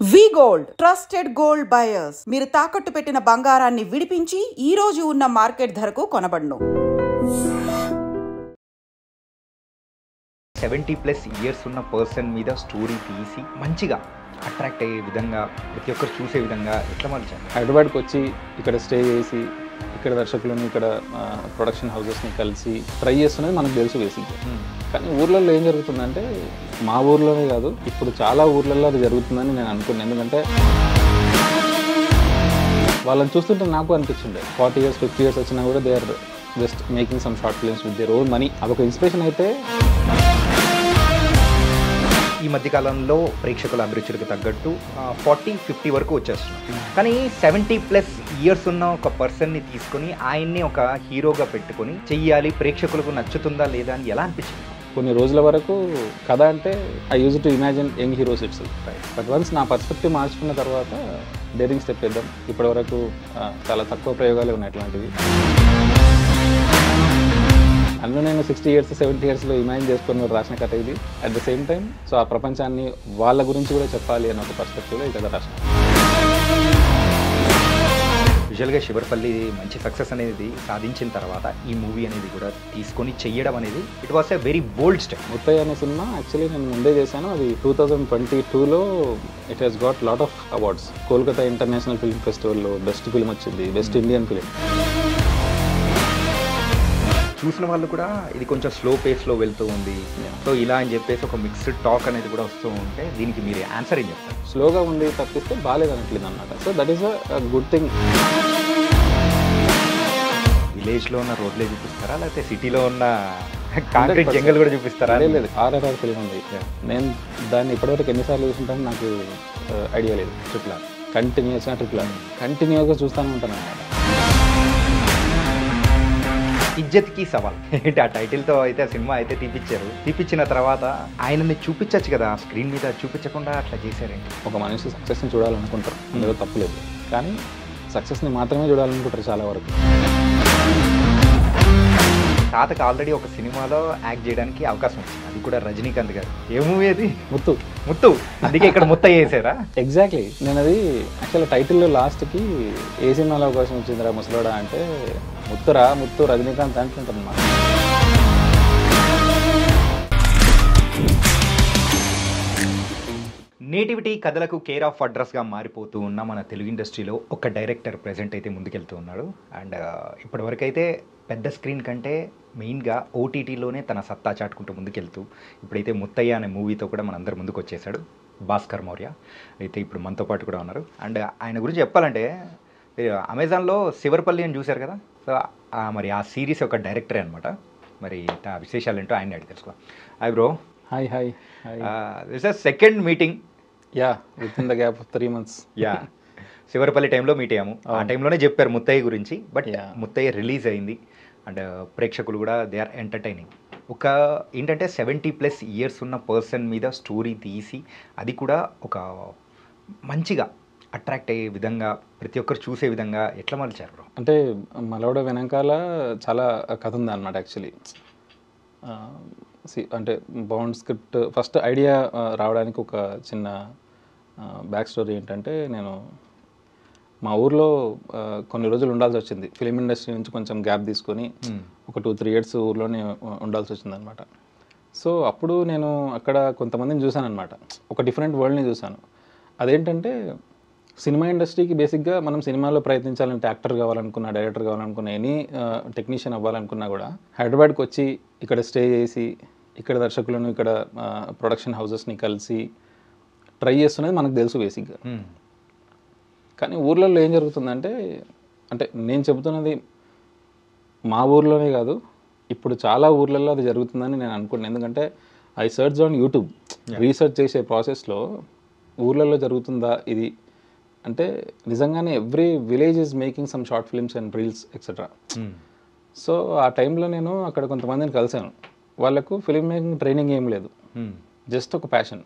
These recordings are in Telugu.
వి గోల్డ్ ట్రస్టెడ్ గోల్డ్ బయర్స్. మీరు తాకట్టు పెట్టిన బంగారాన్ని విడిపించి ఈ రోజు ఉన్న మార్కెట్ ధరకు కొనబడును. 70+ ఇయర్స్ ఉన్న పర్సన్ మీద స్టోరీ తీసి మంచిగా అట్రాక్ట్ అయ్యే విధంగా ప్రతి ఒక్కరు చూసే విధంగా ఎట్లా మలిచారు? హైదరాబాద్కి వచ్చి ఇక్కడ స్టే చేసి ఇక్కడ దర్శకులను ఇక్కడ ప్రొడక్షన్ హౌసెస్ని కలిసి ట్రై చేస్తున్నది మనకు తెలుసు బేసిక్గా. కానీ ఊర్లలో ఏం జరుగుతుందంటే మా ఊర్లోనే కాదు, ఇప్పుడు చాలా ఊర్లలో అది జరుగుతుందని నేను అనుకున్నాను. ఎందుకంటే వాళ్ళని చూస్తుంటే నాకు అనిపించింది 40 years 50 years వచ్చినా కూడా they are just making some short films with their own money. అదొక ఇన్స్పిరేషన్ అయితే ఈ మధ్యకాలంలో ప్రేక్షకుల అభిరుచులకు తగ్గట్టు 40-50 వరకు వచ్చేస్తున్నాం. కానీ 70+ ఇయర్స్ ఉన్న ఒక పర్సన్ని తీసుకొని ఆయన్ని ఒక హీరోగా పెట్టుకొని చెయ్యాలి, ప్రేక్షకులకు నచ్చుతుందా లేదా అని ఎలా అనిపించింది? కొన్ని రోజుల వరకు కథ అంటే I use to imagine young heroes it's. But once నా పర్స్పెక్టివ్ మార్చుకున్న తర్వాత డేరింగ్ స్టెప్ వేద్దాం. ఇప్పటివరకు చాలా తక్కువ ప్రయోగాలు ఉన్నాయి అట్లాంటివి. అందులో నేను 60 years 70 yearsలో ఇమాజిన్ చేసుకుని రాసిన కథ ఇది. At the same time so ఆ ప్రపంచాన్ని వాళ్ళ గురించి కూడా చెప్పాలి అన్న ఒక పర్స్పెక్టివ్లో ఈ కథ రాసిన. యూజువల్గా శివరపల్లి మంచి సక్సెస్ అనేది సాధించిన తర్వాత ఈ మూవీ అనేది కూడా తీసుకొని చెయ్యడం అనేది it was a very bold step. Muthayya అనే సినిమా యాక్చువల్లీ నేను ముందే చేశాను. అది 2022లో it has got lot of awards. Kolkata international film ఫెస్టివల్లో బెస్ట్ ఫిల్మ్ వచ్చింది, బెస్ట్ ఇండియన్ ఫిల్మ్. చూసిన వాళ్ళు కూడా ఇది కొంచెం స్లో పేస్లో వెళ్తూ ఉంది, సో ఇలా అని చెప్పేసి ఒక మిక్స్డ్ టాక్ అనేది కూడా వస్తూ ఉంటే దీనికి మీరు ఆన్సర్ ఏం చెప్తారు? స్లోగా ఉంది తప్పిస్తే బాగాలేదనట్లేదు అన్నమాట. So that is a good thing. విలేజ్లో ఉన్న రోడ్లే చూపిస్తారా లేకపోతే సిటీలో ఉన్న కాంక్రీట్ జంగల్ కూడా చూపిస్తారా? లేదు, ఆర్ఆర్ఆర్ ఫిల్మ్ ఉంది. నేను దాన్ని ఇప్పటివరకు ఎన్నిసార్లు చూసుకుంటాను నాకు ఐడియా లేదు. ట్రిపుల్ కంటిన్యూస్గా చూస్తూనే ఉంటాను అన్నమాట. ఇజ్జత్కి సవాల్ ఏంటి ఆ టైటిల్తో అయితే ఆ సినిమా అయితే తీపిచ్చిన తర్వాత ఆయనని చూపించచ్చు కదా, స్క్రీన్ మీద చూపించకుండా అట్లా చేశారేంటి? ఒక మనిషి సక్సెస్ని చూడాలనుకుంటారు, అందులో తప్పులేదు. కానీ సక్సెస్ని మాత్రమే చూడాలనుకుంటారు చాలా వరకు. తాతకు ఆల్రెడీ ఒక సినిమాలో యాక్ట్ చేయడానికి అవకాశం వచ్చింది, అది కూడా రజనీకాంత్ గారు. ఏ మూవీ అది? ముత్తు. అందుకే ఇక్కడ ముత్తయ్య చేశారా? ఎగ్జాక్ట్లీ. నేను అది యాక్చువల్గా టైటిల్లో లాస్ట్కి ఏ సినిమాలో అవకాశం వచ్చిందిరా ముసలోడా అంటే ముత్తు రజనీకాంత్ అంటుంటాను అన్నమాట. నేటివిటీ కథలకు కేర్ ఆఫ్ అడ్రస్గా మారిపోతూ ఉన్న మన తెలుగు ఇండస్ట్రీలో ఒక డైరెక్టర్ ప్రజెంట్ అయితే ముందుకెళ్తూ ఉన్నాడు. అండ్ ఇప్పటివరకు అయితే పెద్ద స్క్రీన్ కంటే మెయిన్గా ఓటీటీలోనే తన సత్తా చాటుకుంటూ ముందుకెళ్తూ ఇప్పుడైతే ముత్తయ్య అనే మూవీతో కూడా మనందరి ముందుకు వచ్చేసాడు భాస్కర్ మౌర్య. అయితే ఇప్పుడు మనతో పాటు కూడా ఉన్నారు. అండ్ ఆయన గురించి చెప్పాలంటే అమెజాన్లో శివరపల్లి అని చూశారు కదా, సో మరి ఆ సిరీస్ ఒక డైరెక్టరే అనమాట. మరి ఆ విశేషాలు ఏంటో ఆయన అడిగి తెలుసుకో. Hi bro. Hi. This is second meeting. Yeah, with in the gap of 3 months. Yeah, Sivarapalli టైంలో మీట్ అయ్యాము. ఆ టైంలోనే చెప్పారు ముత్తయ్య గురించి. బట్ ముత్తయ్య రిలీజ్ అయింది అండ్ ప్రేక్షకులు కూడా దే ఆర్ ఎంటర్టైనింగ్. ఒక ఏంటంటే 70+ ఇయర్స్ ఉన్న పర్సన్ మీద స్టోరీ తీసి అది కూడా ఒక మంచిగా అట్రాక్ట్ అయ్యే విధంగా ప్రతి ఒక్కరు చూసే విధంగా ఎట్లా మలిచారు బ్రో? అంటే మలవడ వెనకాల చాలా కథ ఉంది అన్నమాట. యాక్చువల్లీ అంటే బౌండ్ స్క్రిప్ట్ ఫస్ట్ ఐడియా రావడానికి ఒక చిన్న బ్యాక్ స్టోరీ ఏంటంటే, నేను మా ఊర్లో కొన్ని రోజులు ఉండాల్సి వచ్చింది. ఫిలిం ఇండస్ట్రీ నుంచి కొంచెం గ్యాప్ తీసుకొని ఒక 2-3 years ఊర్లోనే ఉండాల్సి వచ్చింది అనమాట. సో అప్పుడు నేను అక్కడ కొంతమందిని చూశాను అనమాట. ఒక డిఫరెంట్ వరల్డ్ని చూశాను. అదేంటంటే సినిమా ఇండస్ట్రీకి బేసిక్గా మనం సినిమాలో ప్రయత్నించాలంటే యాక్టర్ కావాలనుకున్నా, డైరెక్టర్ కావాలనుకున్నా, ఎనీ టెక్నీషియన్ అవ్వాలనుకున్నా కూడా హైదరాబాద్కి వచ్చి ఇక్కడ స్టే చేసి ఇక్కడ దర్శకులను ఇక్కడ ప్రొడక్షన్ హౌసెస్ని కలిసి ట్రై చేస్తున్నది మనకు తెలుసు బేసిక్గా. కానీ ఊర్లలో ఏం జరుగుతుందంటే, అంటే నేను చెబుతున్నది మా ఊర్లోనే కాదు, ఇప్పుడు చాలా ఊర్లలో అది జరుగుతుందని నేను అనుకున్నాను. ఎందుకంటే I search on YouTube, research చేసే ప్రాసెస్లో ఊర్లలో జరుగుతుందా ఇది అంటే నిజంగానే every village is making some short films and reels etcetera. So ఆ టైంలో నేను అక్కడ కొంతమందిని కలిసాను. వాళ్ళకు ఫిల్మ్ మేకింగ్ ట్రైనింగ్ ఏం లేదు, జస్ట్ ఒక ప్యాషన్.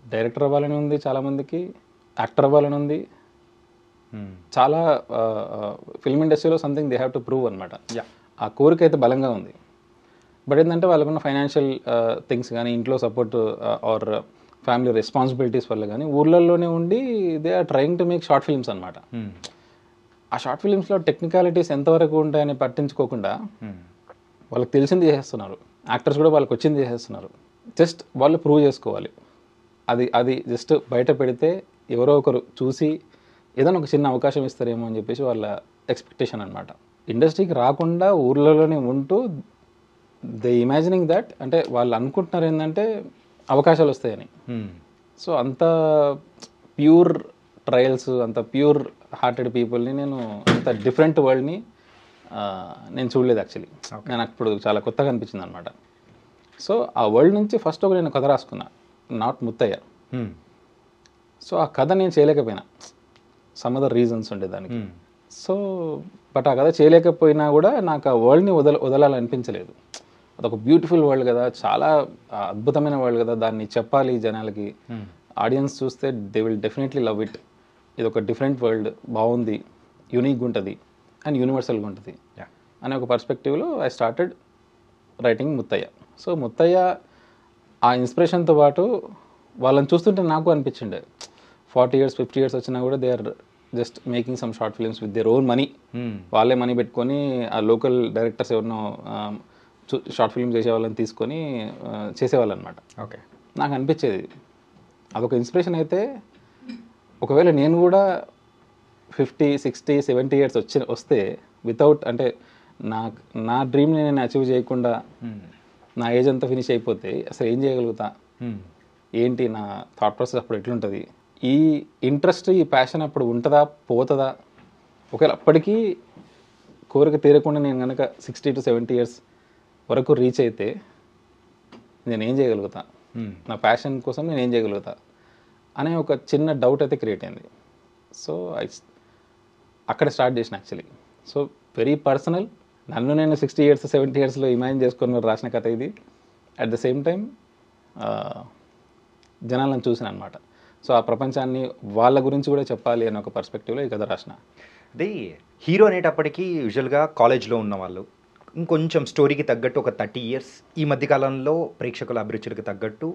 డైరెక్టర్ అవ్వాలని ఉంది చాలామందికి, యాక్టర్ అవ్వాలని ఉంది. చాలా ఫిల్మ్ ఇండస్ట్రీలో something they have to prove అనమాట. ఆ కోరిక అయితే బలంగా ఉంది. బట్ ఏంటంటే వాళ్ళకున్న ఫైనాన్షియల్ థింగ్స్ కానీ, ఇంట్లో సపోర్ట్ ఆర్ ఫ్యామిలీ రెస్పాన్సిబిలిటీస్ వల్ల కానీ ఊర్లలోనే ఉండి they are trying to make short films అనమాట. ఆ షార్ట్ ఫిల్మ్స్లో టెక్నికాలిటీస్ ఎంతవరకు ఉంటాయని పట్టించుకోకుండా వాళ్ళకి తెలిసింది చేసేస్తున్నారు. యాక్టర్స్ కూడా వాళ్ళకి వచ్చింది చేసేస్తున్నారు. జస్ట్ వాళ్ళు ప్రూవ్ చేసుకోవాలి. అది జస్ట్ బయట పెడితే ఎవరో ఒకరు చూసి ఏదైనా ఒక చిన్న అవకాశం ఇస్తారేమో అని చెప్పేసి వాళ్ళ ఎక్స్పెక్టేషన్ అనమాట. ఇండస్ట్రీకి రాకుండా ఊర్లలోనే ఉంటూ దే ఇమాజినింగ్ దట్, అంటే వాళ్ళు అనుకుంటున్నారు ఏంటంటే అవకాశాలు వస్తాయని. సో అంత ప్యూర్ ట్రయల్స్, అంత ప్యూర్ హార్టెడ్ పీపుల్ని నేను, అంత డిఫరెంట్ వరల్డ్ని నేను చూడలేదు యాక్చువల్లీ. నేను అప్పుడు చాలా కొత్తగా అనిపించింది అనమాట. సో ఆ వరల్డ్ నుంచి ఫస్ట్ నేను కథ రాసుకున్నా, నాట్ ముత్తయ్య. సో ఆ కథ నేను చేయలేకపోయినా, సమ్ అదర్ రీజన్స్ ఉండే దానికి. సో బట్ ఆ కథ చేయలేకపోయినా కూడా నాకు ఆ వరల్డ్ని వదలాలనిపించలేదు. అదొక బ్యూటిఫుల్ వరల్డ్ కదా, చాలా అద్భుతమైన వరల్డ్ కదా, దాన్ని చెప్పాలి జనాలకి. ఆడియన్స్ చూస్తే they will definitely love it. ఇది ఒక డిఫరెంట్ వరల్డ్, బాగుంది, యూనిక్గా ఉంటుంది అండ్ యూనివర్సల్గా ఉంటుంది అనే ఒక పర్స్పెక్టివ్లో I started writing Muthayya. So Muthayya ఆ ఇన్స్పిరేషన్తో పాటు వాళ్ళని చూస్తుంటే నాకు అనిపించిండే 40 years 50 years వచ్చినా కూడా they are just making some short films with their own money. వాళ్ళే మనీ పెట్టుకొని ఆ లోకల్ డైరెక్టర్స్ ఎవరినో షార్ట్ ఫిల్మ్ చేసే వాళ్ళని తీసుకొని చేసేవాళ్ళు అనమాట. ఓకే, నాకు అనిపించేది అదొక ఇన్స్పిరేషన్. అయితే ఒకవేళ నేను కూడా 50 60 70 years వస్తే వితౌట్, అంటే నా డ్రీమ్ని నేను అచీవ్ చేయకుండా నా ఏజ్ అంతా ఫినిష్ అయిపోతే అసలు ఏం చేయగలుగుతా, ఏంటి నా థాట్ ప్రాసెస్ అప్పుడు ఎట్లుంటుంది, ఈ ఇంట్రెస్ట్ ఈ ప్యాషన్ అప్పుడు ఉంటుందా పోతుందా, ఒకవేళ అప్పటికీ కోరిక తీరకుండా నేను కనుక 60 to 70 years వరకు రీచ్ అయితే నేనేం చేయగలుగుతా, నా ప్యాషన్ కోసం నేను ఏం చేయగలుగుతా అనే ఒక చిన్న డౌట్ అయితే క్రియేట్ అయింది. సో అక్కడ స్టార్ట్ చేసిన యాక్చువల్లీ. సో వెరీ పర్సనల్, నన్ను నేను 60 years 70 yearsలో ఇమాజిన్ చేసుకొని రాసిన కథ ఇది. అట్ ద సేమ్ టైం జనాలను చూసిన అనమాట. సో ఆ ప్రపంచాన్ని వాళ్ళ గురించి కూడా చెప్పాలి అనే ఒక పర్స్పెక్టివ్లో ఈ కథ రాసిన. అది హీరో అనేటప్పటికీ యూజువల్గా కాలేజ్లో ఉన్న వాళ్ళు, ఇంకొంచెం స్టోరీకి తగ్గట్టు ఒక 30 years, ఈ మధ్యకాలంలో ప్రేక్షకుల అభిరుచులకు తగ్గట్టు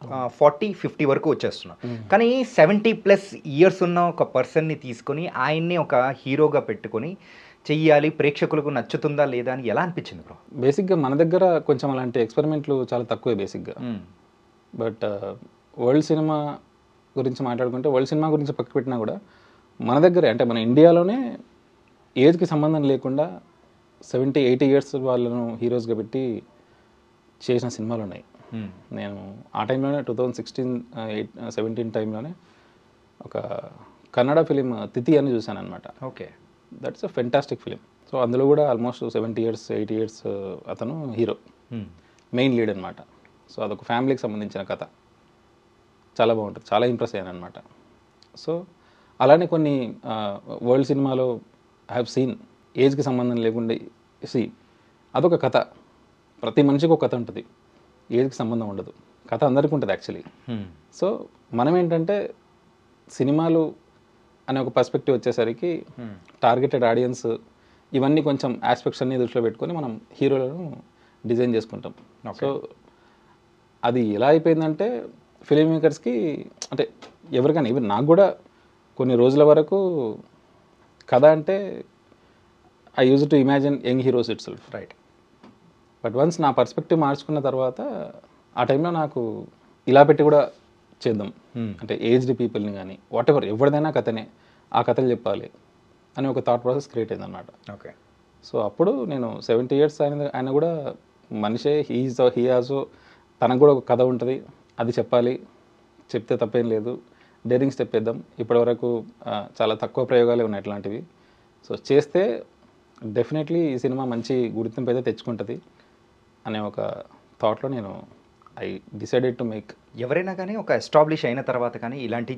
40-50 వరకు వచ్చేస్తున్నారు. కానీ 70+ years ఉన్న ఒక పర్సన్ని తీసుకొని ఆయన్ని ఒక హీరోగా పెట్టుకొని చెయ్యాలి, ప్రేక్షకులకు నచ్చుతుందా లేదా అని ఎలా అనిపించింది బ్రో? బేసిక్గా మన దగ్గర కొంచెం అలాంటి ఎక్స్పెరిమెంట్లు చాలా తక్కువే బేసిక్గా. బట్ వరల్డ్ సినిమా గురించి మాట్లాడుకుంటే, వరల్డ్ సినిమా గురించి పక్క పెట్టినా కూడా మన దగ్గరే, అంటే మన ఇండియాలోనే ఏజ్కి సంబంధం లేకుండా 70-80 years వాళ్ళను హీరోస్గా పెట్టి చేసిన సినిమాలు ఉన్నాయి. నేను ఆ టైంలోనే 2016-17 టైంలోనే ఒక కన్నడ ఫిలిం తిథి అని చూశాను అనమాట. Okay, that's a fantastic film. So అందులో కూడా ఆల్మోస్ట్ 70 years 80 years అతను హీరో, మెయిన్ లీడ్ అనమాట. సో అదొక ఫ్యామిలీకి సంబంధించిన కథ, చాలా బాగుంటుంది, చాలా ఇంప్రెస్ అయ్యాను అనమాట. సో అలానే కొన్ని వరల్డ్ సినిమాలో ఐ హ్యావ్ సీన్ ఏజ్కి సంబంధం లేకుండా అదొక కథ, ప్రతి మనిషికి ఒక కథ ఉంటుంది, ఏజ్కి సంబంధం ఉండదు, కథ అందరికీ ఉంటుంది యాక్చువల్లీ. సో మనం ఏంటంటే సినిమాలు అనే ఒక పర్స్పెక్టివ్ వచ్చేసరికి టార్గెటెడ్ ఆడియన్స్ ఇవన్నీ కొంచెం ఆస్పెక్ట్స్ అన్ని దృష్టిలో పెట్టుకొని మనం హీరోలను డిజైన్ చేసుకుంటాం. సో అది ఎలా అయిపోయిందంటే ఫిలిం మేకర్స్కి, అంటే ఎవరికైనా, ఈవెన్ నాకు కూడా కొన్ని రోజుల వరకు కథ అంటే I use to imagine young heroes it self, right. But once నా పర్స్పెక్టివ్ మార్చుకున్న తర్వాత ఆ టైంలో నాకు ఇలా పెట్టి కూడా చేద్దాం, అంటే ఏజ్డ్ పీపుల్ని కానీ వాట్ ఎవర్ ఎవరిదైనా కథనే, ఆ కథలు చెప్పాలి అని ఒక థాట్ ప్రాసెస్ క్రియేట్ అయింది అనమాట. ఓకే. సో అప్పుడు నేను 70 years ఆయన కూడా మనిషే, హీ ఆల్సో, తనకు కూడా ఒక కథ ఉంటుంది, అది చెప్పాలి, చెప్తే తప్పేం లేదు, డేరింగ్ స్టెప్ వేద్దాం. ఇప్పటివరకు చాలా తక్కువ ప్రయోగాలే ఉన్నాయి ఇట్లాంటివి. సో చేస్తే డెఫినెట్లీ ఈ సినిమా మంచి గుర్తింపు అయితే తెచ్చుకుంటుంది అనే ఒక థాట్లో నేను ఐ డిసైడెడ్ టు మేక్. ఎవరైనా కానీ ఒక ఎస్టాబ్లిష్ అయిన తర్వాత కానీ ఇలాంటి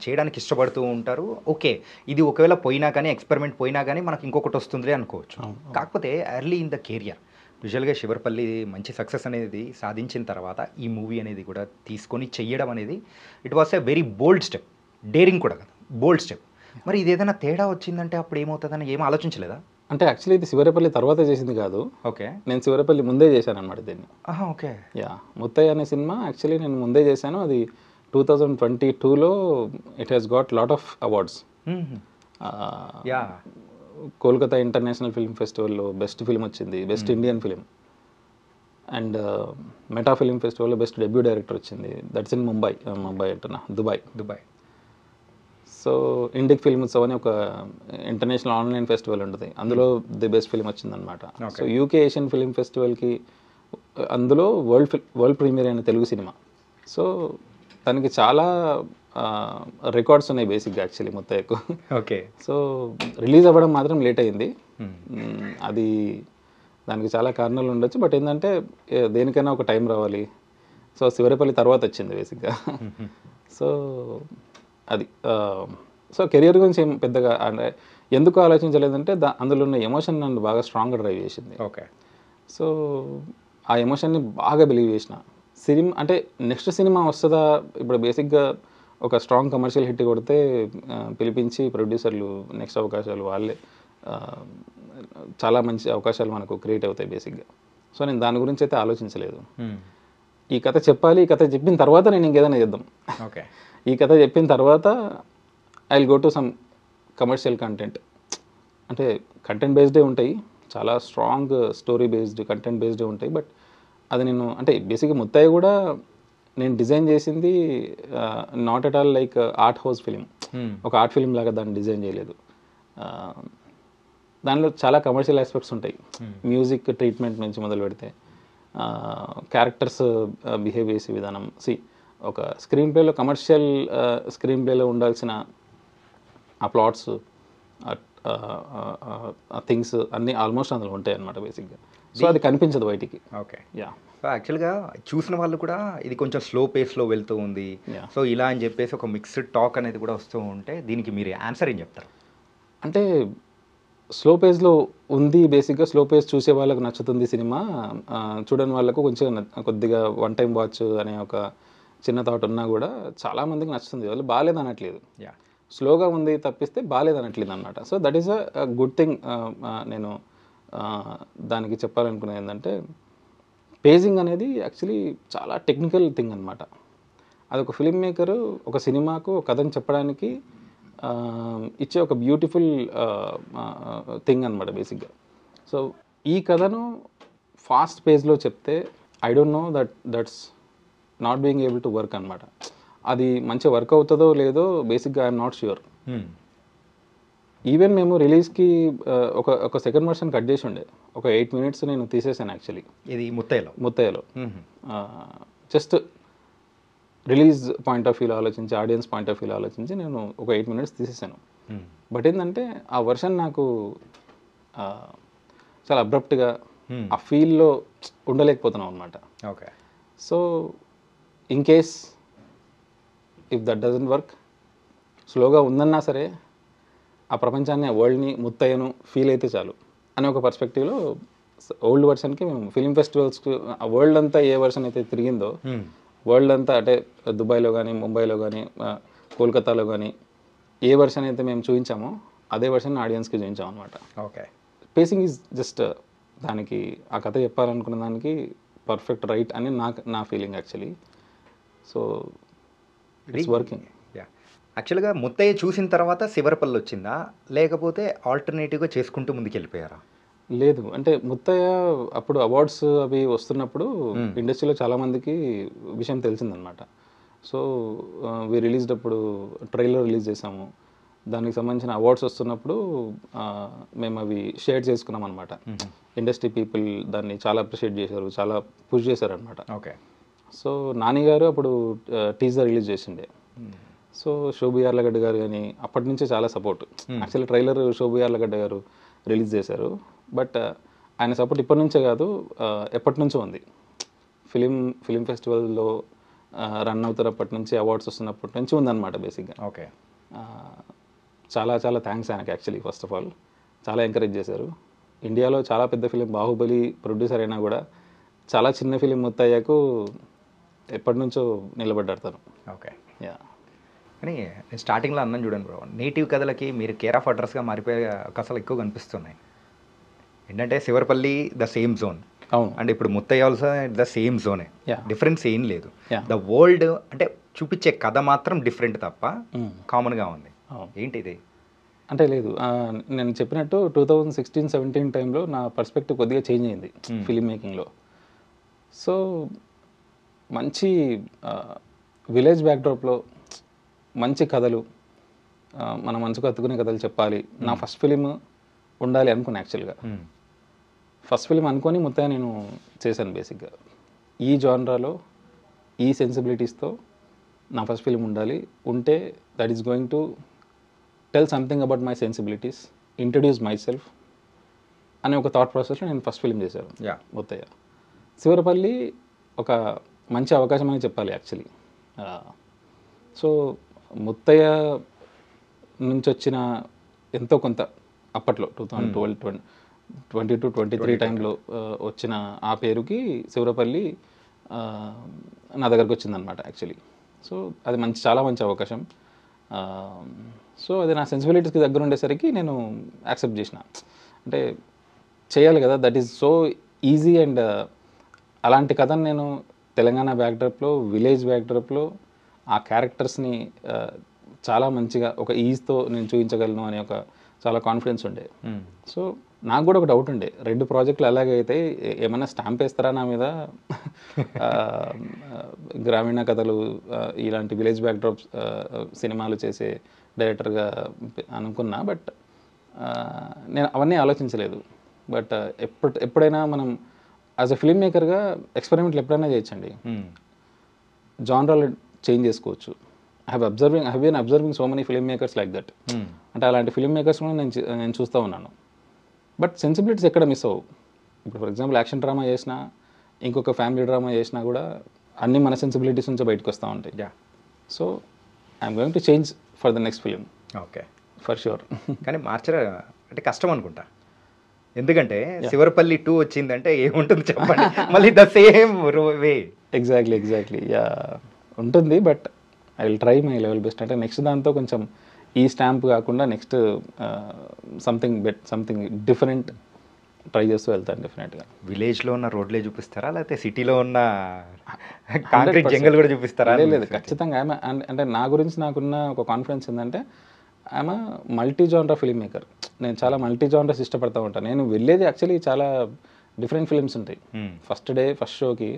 చేయడానికి ఇష్టపడుతూ ఉంటారు. ఓకే, ఇది ఒకవేళ పోయినా కానీ, ఎక్స్పెరిమెంట్ పోయినా కానీ మనకు ఇంకొకటి వస్తుంది అనుకోవచ్చు. కాకపోతే ఎర్లీ ఇన్ ద కెరియర్ యూజువల్గా శివరపల్లి మంచి సక్సెస్ అనేది సాధించిన తర్వాత ఈ మూవీ అనేది కూడా తీసుకొని చెయ్యడం అనేది it was a very bold step, daring కూడా కదా, బోల్డ్ స్టెప్. మరి ఇది ఏదైనా తేడా వచ్చిందంటే అప్పుడు ఏమవుతుందని ఏమీ ఆలోచించలేదా? అంటే యాక్చువల్లీ ఇది శివరపల్లి తర్వాత చేసింది కాదు. ఓకే, నేను శివరపల్లి ముందే చేశాను అనమాట దీన్ని. ఓకే. యా, ముత్తయ్య అనే సినిమా యాక్చువల్లీ నేను ముందే చేశాను. అది 2022లో it has got lot of awards. Yeah, Kolkata international film ఫెస్టివల్లో బెస్ట్ ఫిల్మ్ వచ్చింది, best Indian film. And Meta film ఫెస్టివల్లో బెస్ట్ డెబ్యూ డైరెక్టర్ వచ్చింది. దట్స్ ఇన్ ముంబై అంటున్నా, Dubai. So Indic film Utsav అని ఒక ఇంటర్నేషనల్ ఆన్లైన్ ఫెస్టివల్ ఉంటుంది, అందులో ది బెస్ట్ ఫిల్మ్ వచ్చిందనమాట. సో యూకే ఏషియన్ ఫిల్మ్ ఫెస్టివల్కి అందులో వరల్డ్ ప్రీమియర్ అయిన తెలుగు సినిమా. సో దానికి చాలా రికార్డ్స్ ఉన్నాయి బేసిక్గా యాక్చువల్లీ ముత్తయ్యకు. ఓకే. సో రిలీజ్ అవ్వడం మాత్రం లేట్ అయింది. అది దానికి చాలా కారణాలు ఉండొచ్చు, బట్ ఏంటంటే దేనికైనా ఒక టైం రావాలి. సో శివరేపల్లి తర్వాత వచ్చింది బేసిక్గా. సో అది సో కెరియర్ గురించి ఏం పెద్దగా అంటే ఎందుకు ఆలోచించలేదంటే అందులో ఉన్న ఎమోషన్ నన్ను బాగా స్ట్రాంగ్గా డ్రైవ్ చేసింది. ఓకే. సో ఆ ఎమోషన్ని బాగా బిలీవ్ చేసిన. సినిమా అంటే నెక్స్ట్ సినిమా వస్తుందా, ఇప్పుడు బేసిక్గా ఒక స్ట్రాంగ్ కమర్షియల్ హిట్ కొడితే పిలిపించి ప్రొడ్యూసర్లు నెక్స్ట్ అవకాశాలు వాళ్ళే, చాలా మంచి అవకాశాలు మనకు క్రియేట్ అవుతాయి బేసిక్గా. సో నేను దాని గురించి అయితే ఆలోచించలేదు. ఈ కథ చెప్పాలి, ఈ కథ చెప్పిన తర్వాత నేను ఇంకేదైనా చేద్దాం. ఓకే. ఈ కథ చెప్పిన తర్వాత I will go to some commercial content. అంటే కంటెంట్ బేస్డే ఉంటాయి, చాలా స్ట్రాంగ్ స్టోరీ బేస్డ్ కంటెంట్ బేస్డే ఉంటాయి. బట్ అది నేను అంటే బేసిక్గా ముత్తయ్య కూడా నేను డిజైన్ చేసింది not at all like art house film, ఒక ఆర్ట్ ఫిలిం లాగా దాన్ని డిజైన్ చేయలేదు. దానిలో చాలా కమర్షియల్ ఆస్పెక్ట్స్ ఉంటాయి. మ్యూజిక్ ట్రీట్మెంట్ నుంచి మొదలు పెడితే క్యారెక్టర్స్ బిహేవ్ చేసే విధానం. ఒక స్క్రీన్ ప్లేలో కమర్షియల్ స్క్రీన్ ప్లేలో ఉండాల్సిన ఆ ప్లాట్స్, థింగ్స్ అన్నీ ఆల్మోస్ట్ అందులో ఉంటాయి అన్నమాట బేసిక్గా. సో అది కనిపించదు బయటికి. ఓకే. యా, యాక్చువల్గా చూసిన వాళ్ళు కూడా ఇది కొంచెం స్లో పేస్లో వెళ్తూ ఉంది, సో ఇలా అని చెప్పేసి ఒక మిక్స్డ్ టాక్ అనేది కూడా వస్తూ ఉంటే దీనికి మీరు ఆన్సర్ ఏం చెప్తారు? అంటే స్లో పేస్లో ఉంది బేసిక్గా. స్లో పేస్ చూసే వాళ్ళకు నచ్చుతుంది సినిమా, చూడని వాళ్ళకు కొంచెం కొద్దిగా వన్ టైం వాచ్ అనే ఒక చిన్న థాట్ ఉన్నా కూడా చాలామందికి నచ్చుతుంది. వాళ్ళు బాగాలేదు అనట్లేదు, స్లోగా ఉంది తప్పిస్తే బాగాలేదు అనట్లేదు అనమాట. So that is a good thing. నేను దానికి చెప్పాలనుకునేది ఏంటంటే పేజింగ్ అనేది యాక్చువల్లీ చాలా టెక్నికల్ థింగ్ అనమాట. అది ఒక ఫిల్మ్ మేకరు ఒక సినిమాకు కథను చెప్పడానికి ఇచ్చే ఒక బ్యూటిఫుల్ థింగ్ అనమాట బేసిక్గా. సో ఈ కథను ఫాస్ట్ పేజ్లో చెప్తే I don't know that's not being able to work అనమాట. అది మంచిగా వర్క్ అవుతుందో లేదో బేసిక్గా ఐఎమ్ నాట్ ష్యూర్. ఈవెన్ మేము రిలీజ్కి ఒక సెకండ్ వర్షన్ కట్ చేసి ఉండే, ఒక 8 minutes నేను తీసేసాను యాక్చువల్లీ. ఇది ముత్తయ్యలో జస్ట్ రిలీజ్ పాయింట్ ఆఫ్ వ్యూలో ఆలోచించి, ఆడియన్స్ పాయింట్ ఆఫ్ వ్యూలో ఆలోచించి నేను ఒక 8 minutes తీసేసాను. బట్ ఏంటంటే ఆ వర్షన్ నాకు చాలా అబ్రప్ట్గా ఆ ఫీల్లో ఉండలేకపోతున్నాం అనమాట. Okay. So in case if that doesn't work, స్లోగా ఉందన్నా సరే ఆ ప్రపంచాన్ని, ఆ వరల్డ్ని, ముత్తయ్యను ఫీల్ అయితే చాలు అనే ఒక పర్స్పెక్టివ్లో ఓల్డ్ వర్షన్కి మేము ఫిలిం ఫెస్టివల్స్కి ఆ వరల్డ్ అంతా ఏ వర్షన్ అయితే తిరిగిందో, వరల్డ్ అంతా అంటే దుబాయ్లో కానీ, ముంబైలో కానీ, కోల్కతాలో కానీ ఏ వర్షన్ అయితే మేము చూపించామో అదే వర్షన్ ఆడియన్స్కి చూపించాం అనమాట. ఓకే. పేసింగ్ ఈజ్ జస్ట్ దానికి ఆ కథ చెప్పాలనుకున్న దానికి పర్ఫెక్ట్ రైట్ అని నా feeling actually. So it's working. యాక్చువల్గా ముత్తయ్య చూసిన తర్వాత శివరపల్లి వచ్చిందా, లేకపోతే ఆల్టర్నేటివ్గా చేసుకుంటూ ముందుకు వెళ్ళిపోయారా? లేదు, అంటే ముత్తయ్య అప్పుడు అవార్డ్స్ అవి వస్తున్నప్పుడు ఇండస్ట్రీలో చాలామందికి విషయం తెలిసిందనమాట. సో వి రిలీజ్డ్ అప్పుడు ట్రైలర్ రిలీజ్ చేసాము, దానికి సంబంధించిన అవార్డ్స్ వస్తున్నప్పుడు మేము అవి షేర్ చేసుకున్నాం అనమాట. ఇండస్ట్రీ పీపుల్ దాన్ని చాలా అప్రిషియేట్ చేశారు, చాలా పుష్ చేశారు అనమాట. ఓకే. సో నాని గారు అప్పుడు టీజర్ రిలీజ్ చేసిండే. సో శోభు యార్లగడ్డ గారు కానీ అప్పటి నుంచే చాలా support. Actually trailer Shobu Yarlagadda garu release చేశారు, బట్ ఆయన సపోర్ట్ ఇప్పటి నుంచే కాదు, ఎప్పటి నుంచో ఉంది. ఫిలిం ఫెస్టివల్లో రన్ అవుతున్నప్పటి నుంచి, అవార్డ్స్ వస్తున్నప్పటి నుంచి ఉందన్నమాట బేసిక్గా. ఓకే. చాలా చాలా థ్యాంక్స్ ఆయనకి యాక్చువల్లీ. ఫస్ట్ ఆఫ్ ఆల్ చాలా ఎంకరేజ్ చేశారు. ఇండియాలో చాలా పెద్ద ఫిలిం బాహుబలి ప్రొడ్యూసర్ అయినా కూడా చాలా చిన్న ఫిలిం ముత్తయ్యకు ఎప్పటి నుంచో నిలబడ్డాడు తను. ఓకే. యా. కానీ నేను స్టార్టింగ్లో అన్నాను చూడండి బ్రో, నేటివ్ కథలకి మీరు కేర్ ఆఫ్ అడ్రస్గా మారిపోయే అవకాశాలు ఎక్కువ కనిపిస్తున్నాయి. ఏంటంటే శివరపల్లి ద సేమ్ జోన్, అవును. అండ్ ఇప్పుడు ముత్తయ్య ఆల్సో ద సేమ్ జోనే, Yeah. డిఫరెన్స్ ఏం లేదు. Yeah. ద వరల్డ్ అంటే చూపించే కథ మాత్రం డిఫరెంట్ తప్ప కామన్గా ఉంది. అవును. ఏంటిది? అంటే లేదు, నేను చెప్పినట్టు 2016-17 టైంలో నా పర్స్పెక్టివ్ కొద్దిగా చేంజ్ అయింది ఫిలిం మేకింగ్లో. సో మంచి విలేజ్ బ్యాక్డ్రాప్లో మంచి కథలు, మన మనసుకు హత్తుకునే కథలు చెప్పాలి. నా ఫస్ట్ ఫిలిం ఉండాలి అనుకున్నా యాక్చువల్గా. ఫస్ట్ ఫిలిం అనుకొని మొత్తం నేను చేశాను బేసిక్గా. ఈ జానరాలో ఈ సెన్సిబిలిటీస్తో నా ఫస్ట్ ఫిలిం ఉండాలి. ఉంటే that is going to tell something about my sensibilities, introduce my self అనే ఒక థాట్ ప్రాసెస్లో నేను ఫస్ట్ ఫిలిం చేశాను. ముత్తయ్య శివరపల్లి ఒక మంచి అవకాశం అని చెప్పాలి యాక్చువల్లీ. సో ముత్తయ్య నుంచి వచ్చిన ఎంతో కొంత అప్పట్లో 2012-23 టైంలో వచ్చిన ఆ పేరుకి శివరపల్లి నా దగ్గరకు వచ్చిందనమాట యాక్చువల్లీ. సో అది చాలా మంచి అవకాశం. సో అది నా సెన్సిబిలిటీస్కి దగ్గర ఉండేసరికి నేను యాక్సెప్ట్ చేసిన. అంటే చేయాలి కదా, that is so easy. And అలాంటి కథను నేను తెలంగాణ బ్యాక్డ్రాప్లో, విలేజ్ బ్యాక్డ్రాప్లో ఆ క్యారెక్టర్స్ని చాలా మంచిగా ఒక ఈజ్తో నేను చూపించగలను అనే ఒక చాలా కాన్ఫిడెన్స్ ఉండే. సో నాకు కూడా ఒక డౌట్ ఉండే, 2 ప్రాజెక్టులు అలాగైతే ఏమైనా స్టాంప్ వేస్తారా నా మీద, గ్రామీణ కథలు ఇలాంటి విలేజ్ బ్యాక్డ్రాప్ సినిమాలు చేసే డైరెక్టర్గా అనుకున్నా. బట్ నేను అవన్నీ ఆలోచించలేదు. బట్ ఎప్పుడైనా మనం యాజ్ అ ఫిల్మ్ మేకర్గా ఎక్స్పెరిమెంట్లు ఎప్పుడైనా చేయొచ్చండి. జానరాలు చేంజ్ చేసుకోవచ్చు. I have been observing so many film makers like that. అంటే అలాంటి ఫిల్మ్ మేకర్స్ కూడా నేను చూస్తూ ఉన్నాను. బట్ సెన్సిబిలిటీస్ ఎక్కడ మిస్ అవ్వవు. ఇప్పుడు ఫర్ ఎగ్జాంపుల్ యాక్షన్ డ్రామా చేసినా, ఇంకొక ఫ్యామిలీ డ్రామా చేసినా కూడా అన్నీ మన సెన్సిబిలిటీస్ నుంచి బయటకు వస్తూ ఉంటాయి. So I'm going to change for the next film. Okay, for sure. కానీ మార్చరా అంటే కష్టం అనుకుంటా. ఎందుకంటే శివరపల్లి 2 వచ్చిందంటే ఏముంటుంది చెప్పండి, మళ్ళీ the same way. Exactly yeah ఉంటుంది. But I will try my level best. అంటే నెక్స్ట్ దాంతో కొంచెం ఈ స్టాంప్ కాకుండా నెక్స్ట్ సంథింగ్ డిఫరెంట్ ట్రై చేస్తూ వెళ్తాను డెఫినెట్గా. విలేజ్లో ఉన్న రోడ్లే చూపిస్తారా, లేకపోతే సిటీలో ఉన్న కాంక్రీట్ జంగల్ కూడా చూపిస్తారా? లేదు, ఖచ్చితంగా. అంటే నా గురించి నాకున్న ఒక కాన్ఫిడెన్స్ ఏంటంటే ఐఎమ్ మల్టీ జానరా ఫిల్మ్ మేకర్. నేను చాలా మల్టీ జానరాస్ ఇష్టపడతా ఉంటాను. నేను వెళ్ళేది యాక్చువల్లీ చాలా డిఫరెంట్ ఫిలిమ్స్ ఉంటాయి. ఫస్ట్ షోకి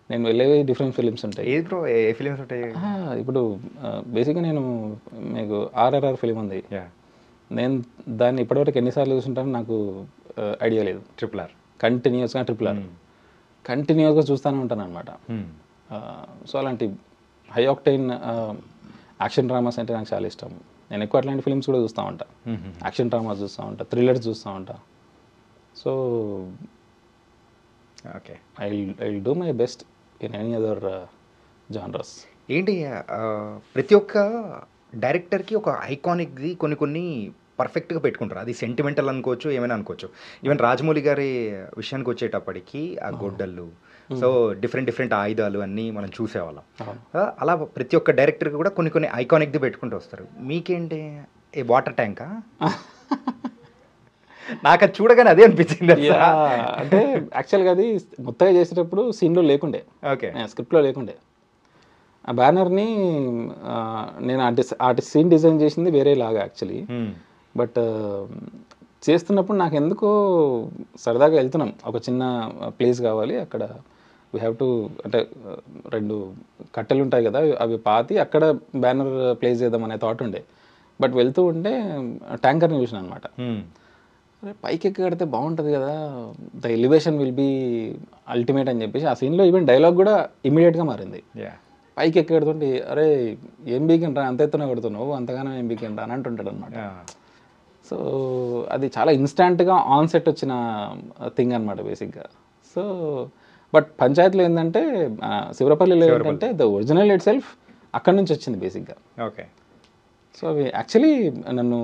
నేను వెళ్ళేవి డిఫరెంట్ ఫిలిమ్స్ ఉంటాయి. ఏ బ్రో, ఏ ఫిలిమ్స్ ఉంటాయి? ఇప్పుడు బేసిక్గా నేను మీకు RRR ఫిలిం ఉంది. నేను దాన్ని ఇప్పటివరకు ఎన్నిసార్లు చూసుంటానో నాకు ఐడియా లేదు. RRR కంటిన్యూస్గా RRR కంటిన్యూస్గా చూస్తూనే ఉంటాను అనమాట. సో అలాంటి హై ఆక్టైన్ యాక్షన్ డ్రామాస్ అంటే నాకు చాలా ఇష్టం. నేను ఎక్కువ అట్లాంటి ఫిలిమ్స్ కూడా చూస్తూ ఉంటా. యాక్షన్ డ్రామాస్ చూస్తూ ఉంటా, థ్రిల్లర్స్ చూస్తూ ఉంటా. So okay, I will do my best in any other genres. ఏంటి ప్రతి ఒక్క డైరెక్టర్కి ఒక ఐకానిక్ది కొన్ని పర్ఫెక్ట్గా పెట్టుకుంటారు. అది సెంటిమెంటల్ అనుకోవచ్చు, ఏమైనా అనుకోవచ్చు. ఈవెన్ రాజమౌళి గారి విషయానికి వచ్చేటప్పటికి ఆ గొడ్డళ్ళు, సో డిఫరెంట్ ఆయుధాలు అన్నీ మనం చూసేవాళ్ళం. అలా ప్రతి ఒక్క డైరెక్టర్కి కూడా కొన్ని ఐకానిక్ది పెట్టుకుంటూ వస్తారు. మీకేంటి ఏ వాటర్ ట్యాంకా? నాకు అది చూడగానే అదే అనిపించింది. అంటే యాక్చువల్గా అది మొత్తంగా చేసేటప్పుడు సీన్లో లేకుండే, ఓకే, స్క్రిప్ట్లో లేకుండే. ఆ బ్యానర్ని నేను ఆ సీన్ డిజైన్ చేసింది వేరేలాగా యాక్చువల్లీ. బట్ చేస్తున్నప్పుడు నాకు ఎందుకో సరదాగా వెళ్తున్నాం, ఒక చిన్న ప్లేస్ కావాలి, అక్కడ వీ హ్యావ్ టు, అంటే 2 కట్టెలు ఉంటాయి కదా, అవి పాతి అక్కడ బ్యానర్ ప్లేస్ చేద్దాం అనే థాట్ ఉండే. బట్ వెళ్తూ ఉంటే ట్యాంకర్ని చూసిన అనమాట. పైకి ఎక్కి కడితే బాగుంటుంది కదా, the elevation will be ultimate అని చెప్పేసి ఆ సీన్లో ఈవెన్ డైలాగ్ కూడా ఇమీడియట్గా మారింది. పైకి ఎక్కి కడుతుంటే అరే ఏం బీకెన్ రా, అంత ఎత్తున కడుతున్నావు, అంతగానో ఏం బీకెన్ రా అని అంటుంటాడు అనమాట. సో అది చాలా ఇన్స్టాంట్గా ఆన్ సెట్ వచ్చిన థింగ్ అనమాట బేసిక్గా. సో బట్ పంచాయతీలో ఏంటంటే శివరపల్లిలో ఏంటంటే ద ఒరిజినల్ ఇట్ సెల్ఫ్ అక్కడి నుంచి వచ్చింది బేసిక్గా. ఓకే. సో అవి యాక్చువల్లీ నన్ను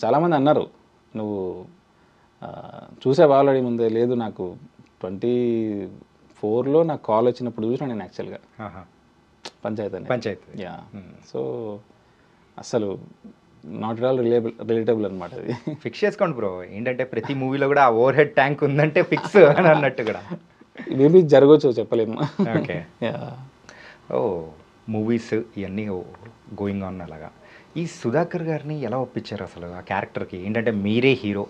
చాలామంది అన్నారు, నువ్వు చూసావా ఆల్రెడీ ముందే? లేదు, నాకు 24లో నాకు కాల్ వచ్చినప్పుడు చూసినా నేను యాక్చువల్గా పంచాయతీ. యా. సో అసలు నాట్ ఆల్ రిలేటబుల్ అనమాట అది. ఫిక్స్ చేసుకోండి బ్రో, ఏంటంటే ప్రతి మూవీలో కూడా ఆ ఓవర్ హెడ్ ట్యాంక్ ఉందంటే ఫిక్స్ అని అన్నట్టు కూడా. మేబీ జరగవచ్చు, చెప్పలేము. ఓకే. ఓ మూవీస్ ఇవన్నీ గోయింగ్ ఆన్ అలాగా. ఈ సుధాకర్ గారిని ఎలా ఒప్పించారు అసలు ఆ క్యారెక్టర్కి? ఏంటంటే మీరే hero,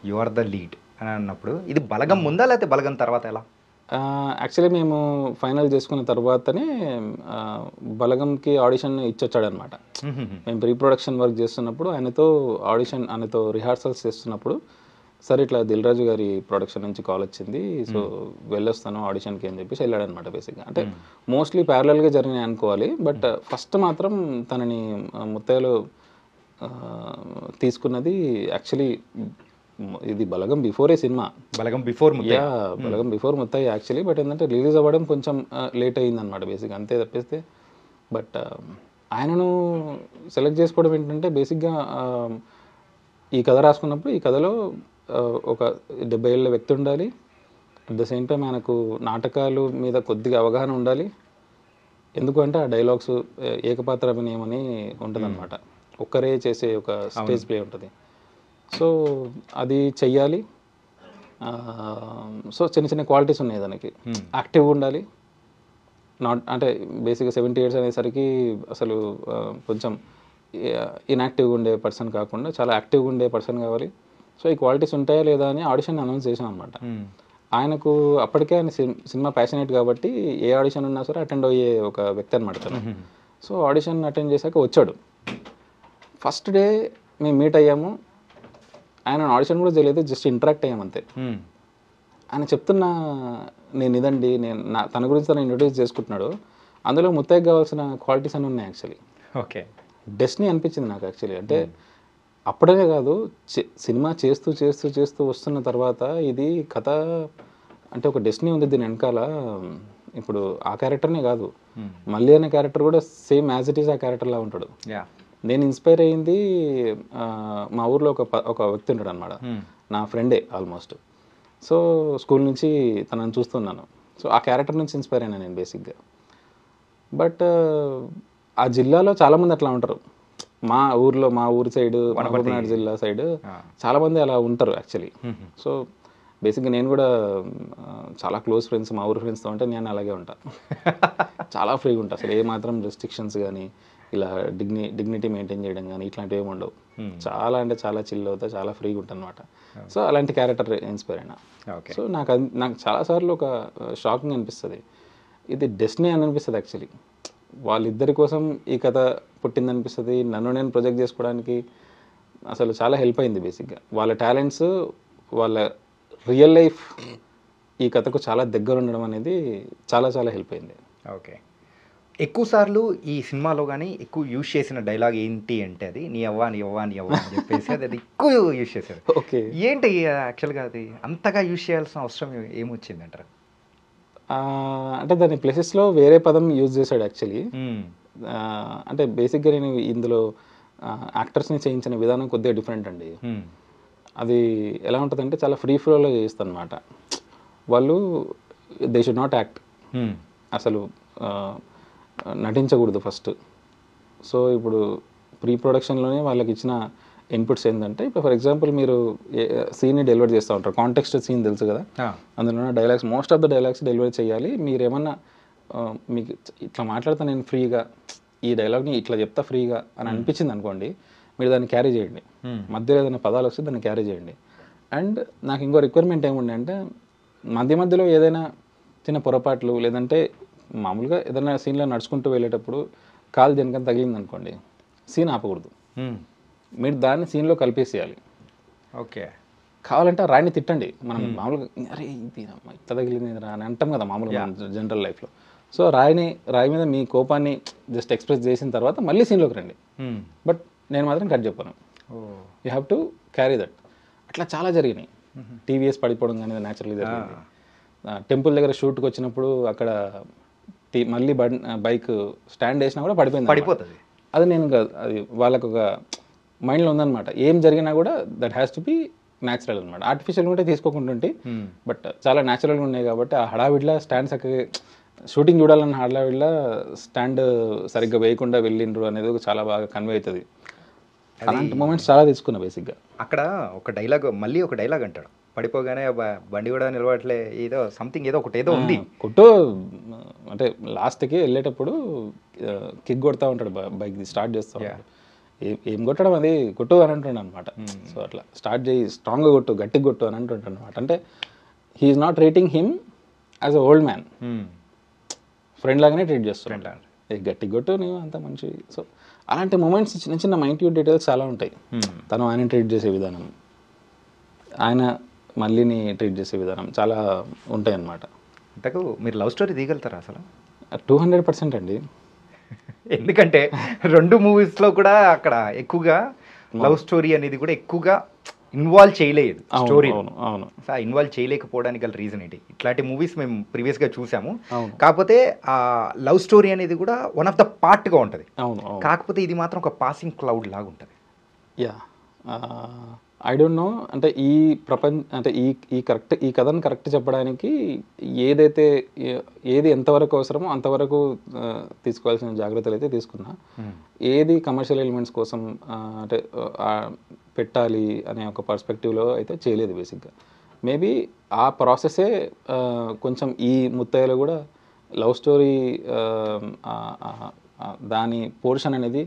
you are the lead అని అన్నప్పుడు ఇది బలగం ముందా లేకపోతే బలగం తర్వాత ఎలా? యాక్చువల్లీ మేము ఫైనల్ చేసుకున్న తర్వాతనే బలగంకి ఆడిషన్ ఇచ్చొచ్చాడు అనమాట. మేము ప్రీ ప్రొడక్షన్ వర్క్ చేస్తున్నప్పుడు ఆయనతో రిహార్సల్స్ చేస్తున్నప్పుడు, సరే ఇట్లా దిల్ రాజు గారి ప్రొడక్షన్ నుంచి కాల్ వచ్చింది, సో వెళ్ళొస్తాను ఆడిషన్కి అని చెప్పేసి వెళ్ళాడనమాట. బేసిక్గా అంటే మోస్ట్లీ ప్యారలల్గా జరిగినాయి అనుకోవాలి, బట్ ఫస్ట్ మాత్రం తనని ముత్తయ్యలో తీసుకున్నది యాక్చువల్లీ ఇది బలగం బిఫోరే సినిమా. Balagam before Balagam before Muthayya actually, but ఏంటంటే రిలీజ్ అవ్వడం కొంచెం లేట్ అయ్యిందనమాట బేసిక్గా, అంతే తప్పిస్తే. బట్ ఆయనను సెలెక్ట్ చేసుకోవడం ఏంటంటే బేసిక్గా ఈ కథ రాసుకున్నప్పుడు ఈ కథలో ఒక 70 ఏళ్ళ వ్యక్తి ఉండాలి, అట్ ద సేమ్ టైం ఆయనకు నాటకాలు మీద కొద్దిగా అవగాహన ఉండాలి. ఎందుకంటే ఆ డైలాగ్స్ ఏకపాత్ర అభినయం అని ఉంటుందన్నమాట, ఒక్కరే చేసే ఒక స్టేజ్ ప్లే ఉంటుంది. సో అది చెయ్యాలి. సో చిన్న చిన్న క్వాలిటీస్ ఉన్నాయి దానికి. యాక్టివ్గా ఉండాలి, అంటే బేసిక్గా 70 years అనేసరికి అసలు కొంచెం ఇన్యాక్టివ్గా ఉండే పర్సన్ కాకుండా చాలా యాక్టివ్గా ఉండే పర్సన్ కావాలి. సో ఈ క్వాలిటీస్ ఉంటాయా లేదా అని ఆడిషన్ అనౌన్స్ చేసాం అనమాట. ఆయనకు అప్పటికే ఆయన సినిమా ప్యాషనేట్ కాబట్టి ఏ ఆడిషన్ ఉన్నా సరే అటెండ్ అయ్యే ఒక వ్యక్తి అనమాట తను. సో ఆడిషన్ అటెండ్ చేశాక వచ్చాడు. ఫస్ట్ డే మేము మీట్ అయ్యాము, ఆయన ఆడిషన్ కూడా చేయలేదు, జస్ట్ ఇంటరాక్ట్ అయ్యాం అంతే. ఆయన చెప్తున్నా నేను ఇదండి, తన గురించి తను ఇంట్రొడ్యూస్ చేసుకుంటున్నాడు, అందులో ముత్తయ్యకి కావాల్సిన క్వాలిటీస్ అన్నీ ఉన్నాయి యాక్చువల్లీ. ఓకే. డెస్టినీ అనిపించింది నాకు యాక్చువల్లీ. అంటే అప్పుడే కాదు, సినిమా చేస్తూ చేస్తూ చేస్తూ వస్తున్న తర్వాత ఇది కథ అంటే ఒక డెస్టినీ ఉంది దీని వెనకాల. ఇప్పుడు ఆ క్యారెక్టర్నే కాదు, మళ్ళీ అనే క్యారెక్టర్ కూడా సేమ్ యాజ్ ఇట్ ఈస్ ఆ క్యారెక్టర్లా ఉంటాడు. నేను ఇన్స్పైర్ అయ్యింది మా ఊర్లో ఒక వ్యక్తి ఉంటాడు అనమాట, నా ఫ్రెండే ఆల్మోస్ట్. సో స్కూల్ నుంచి తనని చూస్తున్నాను, సో ఆ క్యారెక్టర్ నుంచి ఇన్స్పైర్ అయినా నేను బేసిక్గా. బట్ ఆ జిల్లాలో చాలామంది అట్లా ఉంటారు, మా ఊరి సైడ్, వనపర్తి జిల్లా సైడ్ చాలామంది అలా ఉంటారు యాక్చువల్లీ. సో బేసిక్గా నేను కూడా చాలా క్లోజ్ ఫ్రెండ్స్ మా ఊరి ఫ్రెండ్స్తో ఉంటే నేను అలాగే ఉంటా, చాలా ఫ్రీగా ఉంటా. అసలు ఏ మాత్రం రెస్ట్రిక్షన్స్ కానీ ఇలా డిగ్నిటీ మెయింటైన్ చేయడం కానీ ఇట్లాంటివి ఏమి ఉండవు. చాలా అంటే చాలా చిల్ అవుతా, చాలా ఫ్రీగా ఉంటాను అనమాట. సో అలాంటి క్యారెక్టర్ ఇన్స్పైర్ అయినా. సో నాకు చాలాసార్లు ఒక షాకింగ్ అనిపిస్తుంది, ఇది డెస్టినీ అని అనిపిస్తుంది యాక్చువల్లీ. వాళ్ళిద్దరి కోసం ఈ కథ పుట్టిందనిపిస్తుంది. నన్ను నేను ప్రొజెక్ట్ చేసుకోవడానికి అసలు చాలా హెల్ప్ అయింది బేసిక్గా. వాళ్ళ టాలెంట్స్, వాళ్ళ రియల్ లైఫ్ ఈ కథకు చాలా దగ్గర ఉండడం అనేది చాలా చాలా హెల్ప్ అయింది. ఓకే. ఎక్కువ సార్లు ఈ సినిమాలో కానీ ఎక్కువ యూజ్ చేసిన డైలాగ్ ఏంటి అంటే అది నీ అవ్వా నీ అవ్వా నీ అవ్వా అని చెప్పేసి అది ఎక్కువ యూజ్ చేశారు. ఓకే. ఏంటి యాక్చువల్గా అది అంతగా యూజ్ చేయాల్సిన అవసరం ఏమొచ్చింది అంటారు? అంటే దాని ప్లేసెస్లో వేరే పదం యూజ్ చేశాడు యాక్చువల్లీ. అంటే బేసిక్గా నేను ఇందులో యాక్టర్స్ని చేయించిన విధానం కొద్దిగా డిఫరెంట్ అండి. అది ఎలా ఉంటుందంటే చాలా ఫ్రీ ఫ్లోలో చేస్తాను అనమాట. వాళ్ళు దే షుడ్ నాట్ యాక్ట్, అసలు నటించకూడదు ఫస్ట్. సో ఇప్పుడు ప్రీ ప్రొడక్షన్లోనే వాళ్ళకి ఇచ్చిన ఇన్పుట్స్ ఏంటంటే, ఇప్పుడు ఫర్ ఎగ్జాంపుల్ మీరు సీన్ని డెలివర్ చేస్తూ ఉంటారు, కాంటెక్స్ట్ సీన్ తెలుసు కదా, అందులో dialogues most of the dialogues delivery చేయాలి. మీరు ఏమన్నా మీకు ఇట్లా మాట్లాడతా నేను ఫ్రీగా ఈ డైలాగ్ని ఇట్లా చెప్తా ఫ్రీగా అని అనిపించింది అనుకోండి, మీరు దాన్ని క్యారీ చేయండి. మధ్యలో ఏదైనా పదాలు వస్తే దాన్ని క్యారీ చేయండి. అండ్ నాకు ఇంకో రిక్వైర్మెంట్ ఏముండే అంటే, మధ్యలో ఏదైనా చిన్న పొరపాట్లు లేదంటే మామూలుగా ఏదైనా సీన్లో నడుచుకుంటూ వెళ్ళేటప్పుడు కాలు దేనికన్నా తగిలింది అనుకోండి, సీన్ ఆపకూడదు, మీరు దాన్ని సీన్లో కలిపేసేయాలి. ఓకే. కావాలంటే రాయిని తిట్టండి, మనం మామూలుగా అరే ఇది ఇట్లా తగిలింది అని అంటాం కదా మామూలుగా జనరల్ లైఫ్లో. సో రాయి మీద మీ కోపాన్ని జస్ట్ ఎక్స్ప్రెస్ చేసిన తర్వాత మళ్ళీ సీన్లోకి రండి. బట్ నేను మాత్రం కట్ చెప్పాను, you have to carry that. అట్లా చాలా జరిగినాయి. టీవీఎస్ పడిపోవడం కానీ న్యాచురల్గా జరిగింది. టెంపుల్ దగ్గర షూట్కి వచ్చినప్పుడు అక్కడ మళ్ళీ బైక్ స్టాండ్ వేసినా కూడా పడిపోతుంది. అది నేను కాదు, అది వాళ్ళకు ఒక మైండ్లో ఉందన్నమాట. ఏం జరిగినా కూడా that has to be natural అనమాట. ఆర్టిఫిషియల్ ఉంటే తీసుకోకుంటుంటే, బట్ చాలా న్యాచురల్గా ఉన్నాయి కాబట్టి ఆ హడావిడిలా స్టాండ్ చక్కగా షూటింగ్ చూడాలన్న హడావిడిలా స్టాండ్ సరిగ్గా వేయకుండా వెళ్ళిండ్రు అనేది చాలా బాగా కన్వే అవుతుంది. అలాంటి మూమెంట్స్ చాలా తీసుకున్నా బేసిక్గా. అక్కడ ఒక డైలాగ్ అంటాడు, పడిపోగానే బండి కూడా నిలబడట్లే, ఏదో సంథింగ్ ఏదో ఒకటి ఏదో ఉంది. కొట్టు అంటే లాస్ట్కి వెళ్ళేటప్పుడు కిక్ కొడతా ఉంటాడు, బైక్ స్టార్ట్ చేస్తా ఉంటాడు. ఏం కొట్టడం అది కొట్టు అని అంటుండ అనమాట. సో అట్లా స్టార్ట్ చేయి, స్ట్రాంగ్గా కొట్టు, గట్టిగా కొట్టు అని అంటుంటాడు అనమాట. అంటే he's not rating him as a old man, friend లాగానే ట్రీట్ చేస్తున్నాడు. గట్టి కొట్టు నువ్వు అంత మంచి. సో అలాంటి మూమెంట్స్, చిన్న చిన్న మైన్యూట్ డీటెయిల్స్ చాలా ఉంటాయి. తను ఆయన ట్రీట్ చేసే విధానం, ఆయన మళ్ళీని ట్రీట్ చేసే విధానం చాలా ఉంటాయి అన్నమాట. ఇంతకు మీరు లవ్ స్టోరీ తీయగలుగుతారా అసలు? 200% అండి. ఎందుకంటే 2 మూవీస్లో కూడా అక్కడ ఎక్కువగా లవ్ స్టోరీ అనేది కూడా ఎక్కువగా ఇన్వాల్వ్ చేయలేదు స్టోరీ. అవును, ఇన్వాల్వ్ చేయలేకపోవడానికి గల రీజన్ ఏంటి? ఇట్లాంటి మూవీస్ మేము ప్రీవియస్గా చూసాము, కాకపోతే ఆ లవ్ స్టోరీ అనేది కూడా వన్ ఆఫ్ ద పార్ట్గా ఉంటుంది. కాకపోతే ఇది మాత్రం ఒక పాసింగ్ క్లౌడ్ లాగా ఉంటుంది. Yeah, I don't know. అంటే అంటే ఈ కథను కరెక్ట్ చెప్పడానికి ఏది ఎంతవరకు అవసరమో అంతవరకు తీసుకోవాల్సిన జాగ్రత్తలు అయితే తీసుకున్నా. ఏది కమర్షియల్ ఎలిమెంట్స్ కోసం అంటే పెట్టాలి అనే ఒక పర్స్పెక్టివ్లో అయితే చేయలేదు బేసిక్గా. మేబీ ఆ ప్రాసెసే కొంచెం ఈ ముత్తయ్యలో కూడా లవ్ స్టోరీ దాని పోర్షన్ అనేది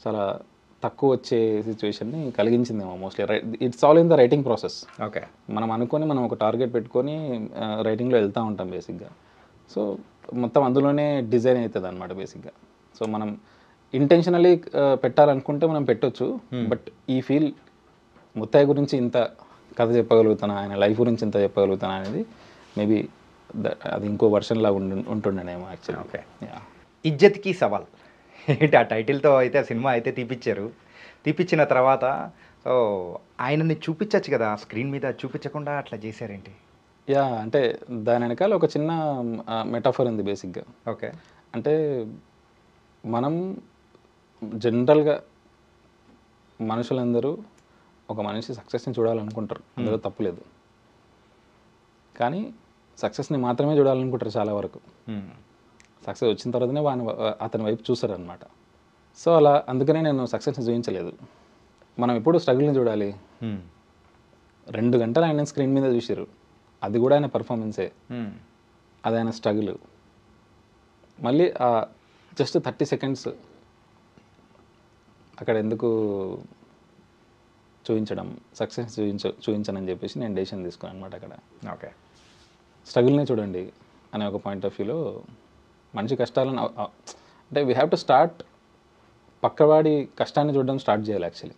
చాలా తక్కువ వచ్చే సిచ్యువేషన్ని కలిగించిందేమో mostly. It's all in the writing process. Okay, మనం ఒక టార్గెట్ పెట్టుకొని రైటింగ్లో వెళ్తూ ఉంటాం బేసిక్గా. సో మొత్తం అందులోనే డిజైన్ అవుతుంది అనమాట బేసిక్గా. సో మనం ఇంటెన్షనలీ పెట్టాలనుకుంటే మనం పెట్టొచ్చు. బట్ ఈ ఫీల్ ముత్తయ్య గురించి ఇంత కథ చెప్పగలుగుతానా, ఆయన లైఫ్ గురించి ఇంత చెప్పగలుగుతానా అనేది మేబీ అది ఇంకో వర్షన్ లాగా ఉంటుండేనేమో యాక్చువల్లీ. ఓకే, ఇజ్జత్కి సవాల్ ఏంటి ఆ టైటిల్తో అయితే ఆ సినిమా అయితే తీపిచ్చిన తర్వాత ఆయనని చూపించచ్చు కదా, స్క్రీన్ మీద చూపించకుండా అట్లా చేశారేంటి? యా, అంటే దాని వెనకాల ఒక చిన్న మెటాఫర్ ఉంది బేసిక్గా. ఓకే, అంటే మనం జనరల్గా మనుషులందరూ ఒక మనిషి సక్సెస్ని చూడాలనుకుంటారు, అందులో తప్పులేదు. కానీ సక్సెస్ని మాత్రమే చూడాలనుకుంటారు చాలా వరకు. సక్సెస్ వచ్చిన తర్వాతనే అతని వైపు చూస్తారనమాట. సో అందుకనే నేను సక్సెస్ని చూపించలేదు. మనం ఎప్పుడు స్ట్రగుల్ని చూడాలి. 2 గంటలు ఆయన స్క్రీన్ మీద చూసారు, అది కూడా ఆయన పర్ఫార్మెన్సే, అది ఆయన స్ట్రగుల్. మళ్ళీ జస్ట్ 30 సెకండ్స్ అక్కడ ఎందుకు చూపించడం, సక్సెస్ చూపించనని చెప్పేసి నేను డెసిషన్ తీసుకున్నాను అనమాట అక్కడ. ఓకే, స్ట్రగుల్నే చూడండి అనే ఒక పాయింట్ ఆఫ్ వ్యూలో మనిషి కష్టాలను అంటే వీ హ్యావ్ టు స్టార్ట్ పక్కవాడి కష్టాన్ని చూడడం స్టార్ట్ చేయాలి actually.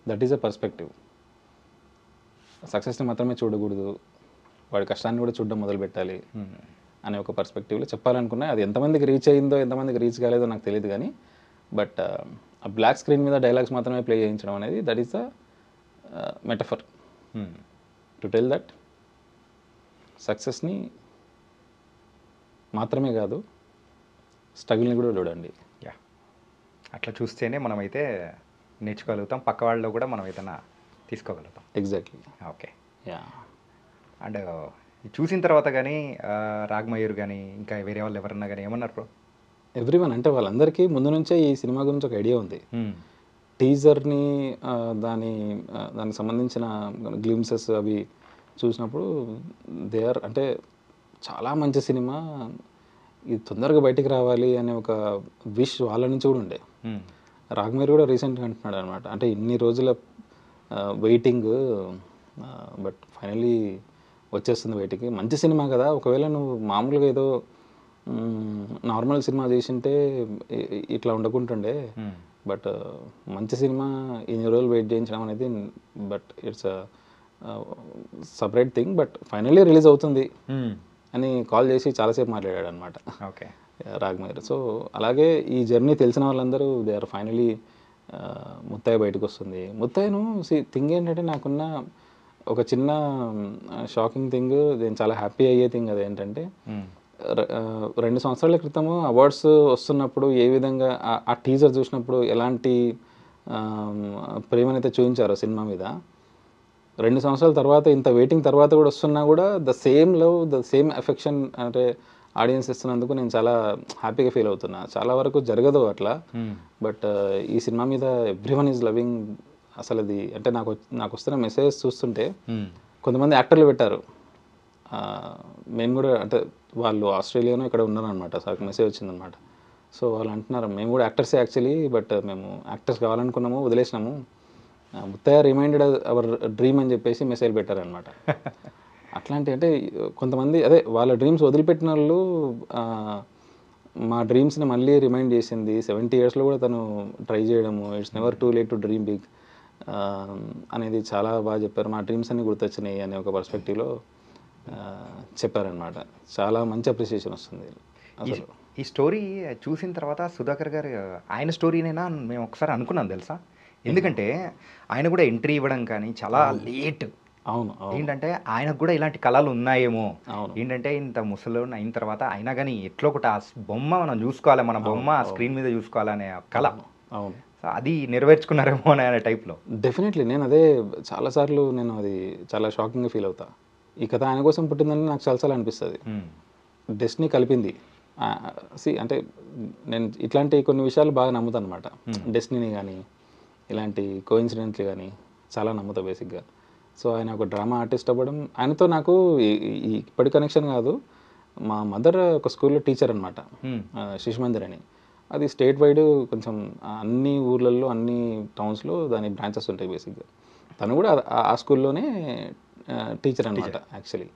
That is a perspective. సక్సెస్ని మాత్రమే చూడకూడదు, వాడి కష్టాన్ని కూడా చూడడం మొదలు పెట్టాలి అనే ఒక పర్స్పెక్టివ్లో చెప్పాలనుకున్నా. అది ఎంతమందికి రీచ్ అయిందో ఎంతమందికి రీచ్ కాలేదో నాకు తెలియదు కానీ, బట్ ఆ బ్లాక్ స్క్రీన్ మీద డైలాగ్స్ మాత్రమే ప్లే చేయించడం అనేది that is the metaphor to tell that సక్సెస్ని మాత్రమే కాదు, స్ట్రగుల్ని కూడా చూడండి. యా, అట్లా చూస్తేనే మనమైతే నేర్చుకోగలుగుతాం, పక్క వాళ్ళలో కూడా మనం ఏదైనా తీసుకోగలుగుతాం. ఎగ్జాక్ట్లీ. Okay, yeah. అండ్ చూసిన తర్వాత కానీ రాగమయూర్ కానీ ఇంకా వేరే వాళ్ళు ఎవరన్నా కానీ ఏమన్నారు బ్రో? ఎవ్రీవన్, అంటే వాళ్ళందరికీ ముందు నుంచే ఈ సినిమా గురించి ఒక ఐడియా ఉంది. టీజర్ని దానికి సంబంధించిన గ్లిమ్సెస్ అవి చూసినప్పుడు అంటే చాలా మంచి సినిమా, ఇది తొందరగా బయటికి రావాలి అనే ఒక విష్ వాళ్ళ నుంచి కూడా ఉండే. రాగమయూర్ కూడా రీసెంట్గా అంటున్నాడు అనమాట, అంటే ఇన్ని రోజుల వెయిటింగ్, బట్ ఫైనలీ వచ్చేస్తుంది బయటికి. మంచి సినిమా కదా, ఒకవేళ నువ్వు మామూలుగా ఏదో నార్మల్ సినిమా చేసింటే ఇట్లా ఉండకుంటుండే, బట్ మంచి సినిమా ఇన్ని రోజులు వెయిట్ చేయించడం అనేది, but it's separate thing, but finally release అవుతుంది అని కాల్ చేసి చాలాసేపు మాట్లాడాడు అనమాట. ఓకే, రాగమయూర్. సో అలాగే ఈ జర్నీ తెలిసిన వాళ్ళందరూ దే ఆర్ ఫైనలీ ముత్తయ్య బయటకు వస్తుంది. ముత్తయ్యను థింగ్ ఏంటంటే, నాకున్న ఒక చిన్న షాకింగ్ థింగ్, నేను చాలా హ్యాపీ అయ్యే థింగ్ అదేంటంటే, 2 సంవత్సరాల క్రితము అవార్డ్స్ వస్తున్నప్పుడు ఏ విధంగా ఆ టీజర్ చూసినప్పుడు ఎలాంటి ప్రేమనైతే చూపించారో సినిమా మీద, 2 సంవత్సరాల తర్వాత ఇంత వెయిటింగ్ తర్వాత కూడా వస్తున్నా కూడా the same love, the same affection, అంటే ఆడియన్స్ ఇస్తున్నందుకు నేను చాలా హ్యాపీగా ఫీల్ అవుతున్నా. చాలా వరకు జరగదు అట్లా, బట్ ఈ సినిమా మీద ఎవ్రీవన్ ఈజ్ లవింగ్. అసలు అది అంటే నాకు వస్తున్న మెసేజెస్ చూస్తుంటే కొంతమంది యాక్టర్లు పెట్టారు, మేము కూడా అంటే వాళ్ళు ఆస్ట్రేలియాలో ఇక్కడ ఉన్నారనమాట, సార్ మెసేజ్ వచ్చిందనమాట. సో వాళ్ళు అంటున్నారు మేము కూడా యాక్టర్సే యాక్చువల్లీ, బట్ మేము యాక్టర్స్ కావాలనుకున్నాము వదిలేసినాము, ముత్తయ్య రిమైండెడ్ అవర్ డ్రీమ్ అని చెప్పేసి మెసేజ్ పెట్టారనమాట. అట్లాంటి అంటే కొంతమంది అదే వాళ్ళ డ్రీమ్స్ వదిలిపెట్టిన వాళ్ళు మా డ్రీమ్స్ని మళ్ళీ రిమైండ్ చేసింది. 70 yearsలో కూడా తను ట్రై చేయడము, it's never too late to dream big అనేది చాలా బాగా చెప్పారు. మా డ్రీమ్స్ అన్ని గుర్తొచ్చినాయి అనే ఒక పర్స్పెక్టివ్లో చెప్పారనమాట. చాలా మంచి అప్రిసియేషన్ వస్తుంది అసలు. ఈ స్టోరీ చూసిన తర్వాత సుధాకర్ గారు ఆయన స్టోరీనేనా మేము ఒకసారి అనుకున్నాం తెలుసా, ఎందుకంటే ఆయన కూడా ఎంట్రీ ఇవ్వడం కానీ చాలా లేట్. అవును, ఏంటంటే ఆయనకు కూడా ఇలాంటి కళలు ఉన్నాయేమో, ఏంటంటే ఇంత ముసలోని అయిన తర్వాత అయినా కానీ ఎట్లా ఒకటి ఆ బొమ్మ మనం చూసుకోవాలి, మన బొమ్మ ఆ స్క్రీన్ మీద చూసుకోవాలనే కళ. అవును, అది నెరవేర్చుకున్నారేమో అనే టైప్లో. డెఫినెట్లీ నేను అదే చాలాసార్లు నేను అది చాలా షాకింగ్గా ఫీల్ అవుతా. ఈ కథ ఆయన కోసం పుట్టిందని నాకు చాలాసార్లు అనిపిస్తుంది. డెస్టినీ కలిపింది. అంటే నేను ఇట్లాంటి కొన్ని విషయాలు బాగా నమ్ముతాను అనమాట. డెస్టినీని కానీ ఇలాంటి కోఇన్సిడెంట్లు కానీ చాలా నమ్ముతా బేసిక్గా. సో ఆయన ఒక డ్రామా ఆర్టిస్ట్ అవ్వడం, ఆయనతో నాకు ఇప్పటి కనెక్షన్ కాదు, మా మదర్ ఒక స్కూల్లో టీచర్ అనమాట, శిశు మందిర్ అని. అది స్టేట్ వైడ్ కొంచెం అన్ని ఊర్లలో అన్ని టౌన్స్లో దాని బ్రాంచెస్ ఉంటాయి బేసిక్గా. తను కూడా ఆ స్కూల్లోనే టీచర్ అనమాట యాక్చువల్లీ.